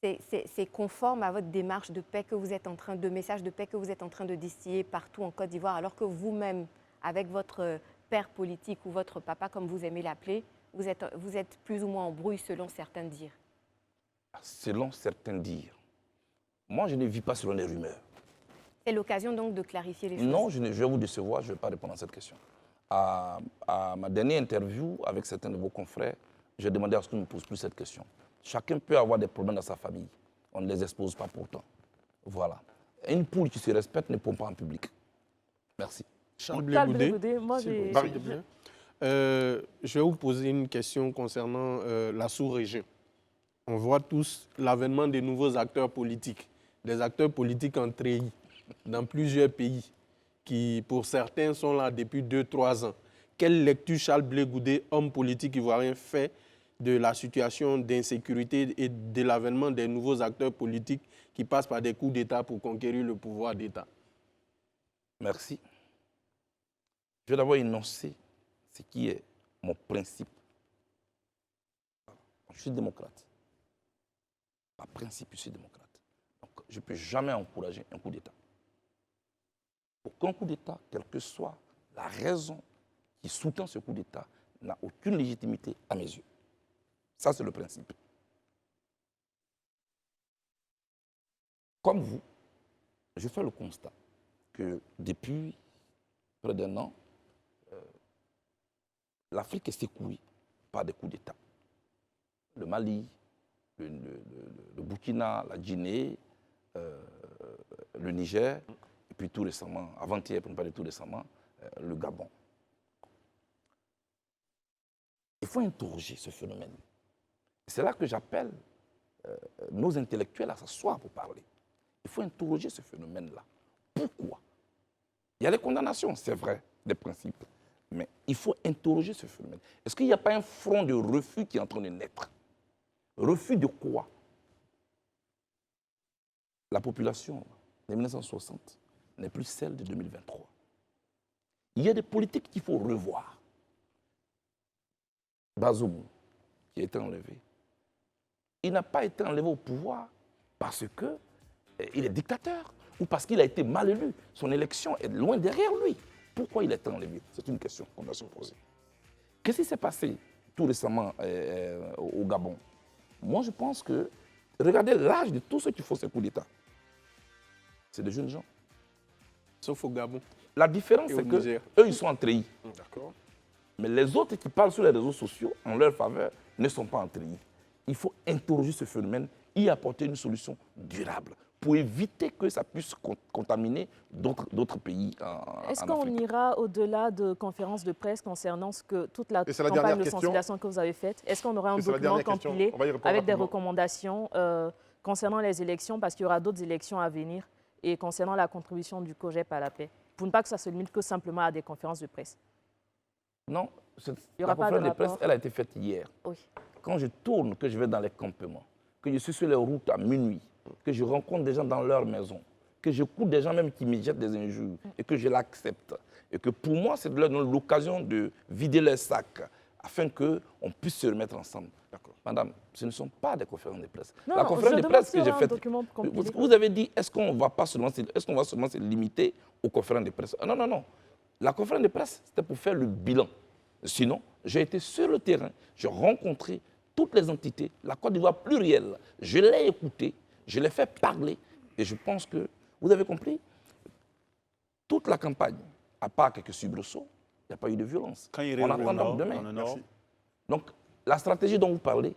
c'est conforme à votre démarche de paix que vous êtes en train de message de paix que vous êtes en train de distiller partout en Côte d'Ivoire, alors que vous-même, avec votre père politique ou votre papa, comme vous aimez l'appeler, vous êtes plus ou moins en brouille selon certains dires? Selon certains dires. Moi, je ne vis pas selon les rumeurs. C'est l'occasion donc de clarifier les choses. Non, je vais vous décevoir, je ne vais pas répondre à cette question. à ma dernière interview avec certains de vos confrères, j'ai demandé à ce qu'on ne me pose plus cette question. Chacun peut avoir des problèmes dans sa famille. On ne les expose pas pourtant. Voilà. Une poule qui se respecte ne pompe pas en public. Merci. Charles Charles Blé-Goudé, Blé-Goudé, moi, s'il j'ai- vous plaît. Je vais vous poser une question concernant la sous-région. On voit tous l'avènement des nouveaux acteurs politiques, des acteurs politiques en treillis dans plusieurs pays qui, pour certains, sont là depuis 2-3 ans. Quelle lecture Charles Blé-Goudé, homme politique ivoirien, fait de la situation d'insécurité et de l'avènement des nouveaux acteurs politiques qui passent par des coups d'État pour conquérir le pouvoir d'État? Merci. Je vais d'abord énoncer ce qui est mon principe. Je suis démocrate. Par principe, je suis démocrate. Donc, je ne peux jamais encourager un coup d'État. Aucun coup d'État, quelle que soit la raison qui sous-tend ce coup d'État, n'a aucune légitimité à mes yeux. Ça, c'est le principe. Comme vous, je fais le constat que depuis près d'1 an, l'Afrique est secouée par des coups d'État. Le Mali, le Burkina, la Guinée, le Niger, et puis tout récemment, avant-hier, pour ne pas dire tout récemment, le Gabon. Il faut interroger ce phénomène. C'est là que j'appelle nos intellectuels à s'asseoir pour parler. Il faut interroger ce phénomène-là. Pourquoi? Il y a des condamnations, c'est vrai, des principes. Mais il faut interroger ce phénomène. Est-ce qu'il n'y a pas un front de refus qui est en train de naître? Refus de quoi? La population de 1960 n'est plus celle de 2023. Il y a des politiques qu'il faut revoir. Bazoum, qui a été enlevé, il n'a pas été enlevé au pouvoir parce qu'il est dictateur ou parce qu'il a été mal élu. Son élection est loin derrière lui. Pourquoi il a été enlevé? C'est une question qu'on doit se poser. Qu'est-ce qui s'est passé tout récemment au Gabon? Moi, je pense que, regardez l'âge de tous ceux qui font ces coups d'État. C'est des jeunes gens. Sauf au Gabon. La différence, Et au c'est Niger. qu'eux, ils sont en treillis. D'accord. Mais les autres qui parlent sur les réseaux sociaux en leur faveur ne sont pas en treillis. Il faut interroger ce phénomène, y apporter une solution durable pour éviter que ça puisse contaminer d'autres pays en Est-ce qu'on Afrique. ira au-delà de conférences de presse concernant toute la Et c'est la campagne dernière de question. sensibilisation que vous avez faite? Est-ce qu'on aura un Et c'est la document dernière question. compilé On va y répondre avec des rapidement. recommandations concernant les élections, parce qu'il y aura d'autres élections à venir, et concernant la contribution du COGEP à la paix, pour ne pas que ça se limite que simplement à des conférences de presse? Non, Il y la aura pas de conférence de presse, rapport. elle a été faite hier. Oui. Quand je tourne, que je vais dans les campements, que je suis sur les routes à minuit, que je rencontre des gens dans leur maison, que j'écoute des gens même qui me jettent des injures et que je l'accepte. Et que pour moi, c'est de leur donner l'occasion de vider leur sac afin qu'on puisse se remettre ensemble. Madame, ce ne sont pas des conférences de presse. Non, La je conférence de demande presse s'il y que j'ai aura un faite, document compilé. vous avez dit, est-ce qu'on va seulement se limiter aux conférences de presse? Non, non, non. La conférence de presse, c'était pour faire le bilan. Sinon, j'ai été sur le terrain, j'ai rencontré toutes les entités, la Côte d'Ivoire plurielle. Je l'ai écouté, je l'ai fait parler. Et je pense que, vous avez compris, toute la campagne, à part quelques soubresauts, il n'y a pas eu de violence. Quand il On revient attend au nord, donc demain. dans le nord. Merci. Donc, la stratégie dont vous parlez,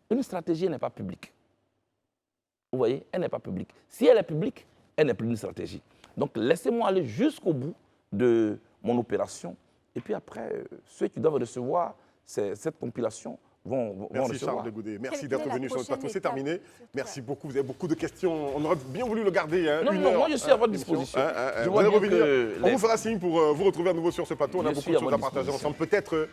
une stratégie n'est pas publique. Vous voyez, elle n'est pas publique. Si elle est publique, elle n'est plus une stratégie. Donc, laissez-moi aller jusqu'au bout de mon opération. Et puis après, ceux qui doivent recevoir cette compilation vont Merci recevoir. Charles Blé-Goudé. Merci Quelle d'être est la venu sur le prochaine plateau. C'est étape? terminé. Merci beaucoup. Vous avez beaucoup de questions. On aurait bien voulu le garder. Hein, Non, une non, heure, moi je suis à votre d'émission. disposition. Je Je vous allez vois bien revenir. que On vous fera signe pour vous retrouver à nouveau sur ce plateau. On a Je beaucoup suis de à choses à votre partager disposition. ensemble. Peut-être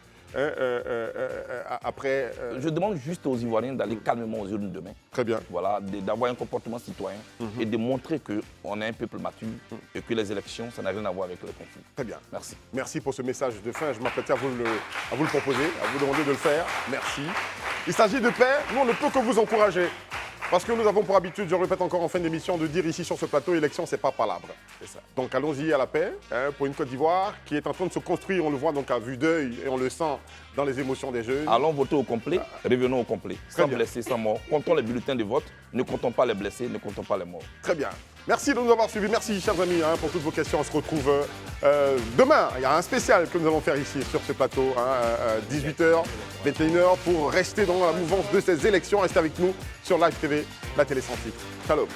après. Je demande juste aux Ivoiriens d'aller calmement aux urnes demain. Très bien. Voilà, d'avoir un comportement citoyen et de montrer qu'on est un peuple mature et que les élections, ça n'a rien à voir avec le conflit. Très bien. Merci. Merci pour ce message de fin. Je m'apprêtais à vous le proposer, à vous demander de le faire. Merci. Il s'agit de paix. Nous, on ne peut que vous encourager. Parce que nous avons pour habitude, je le répète encore en fin d'émission, de dire ici sur ce plateau, élection, c'est pas palabre. C'est ça. Donc allons-y à la paix pour une Côte d'Ivoire qui est en train de se construire. On le voit donc à vue d'œil et on le sent dans les émotions des jeunes. Allons voter au complet, revenons au complet. Très Sans bien. blessés, sans morts. Comptons les bulletins de vote, ne comptons pas les blessés, ne comptons pas les morts. Très bien. Merci de nous avoir suivis. Merci, chers amis, hein, pour toutes vos questions. On se retrouve demain. Il y a un spécial que nous allons faire ici, sur ce plateau, 18h, 21h, pour rester dans la mouvance de ces élections. Restez avec nous sur Live TV, la télé sans filtre. Shalom.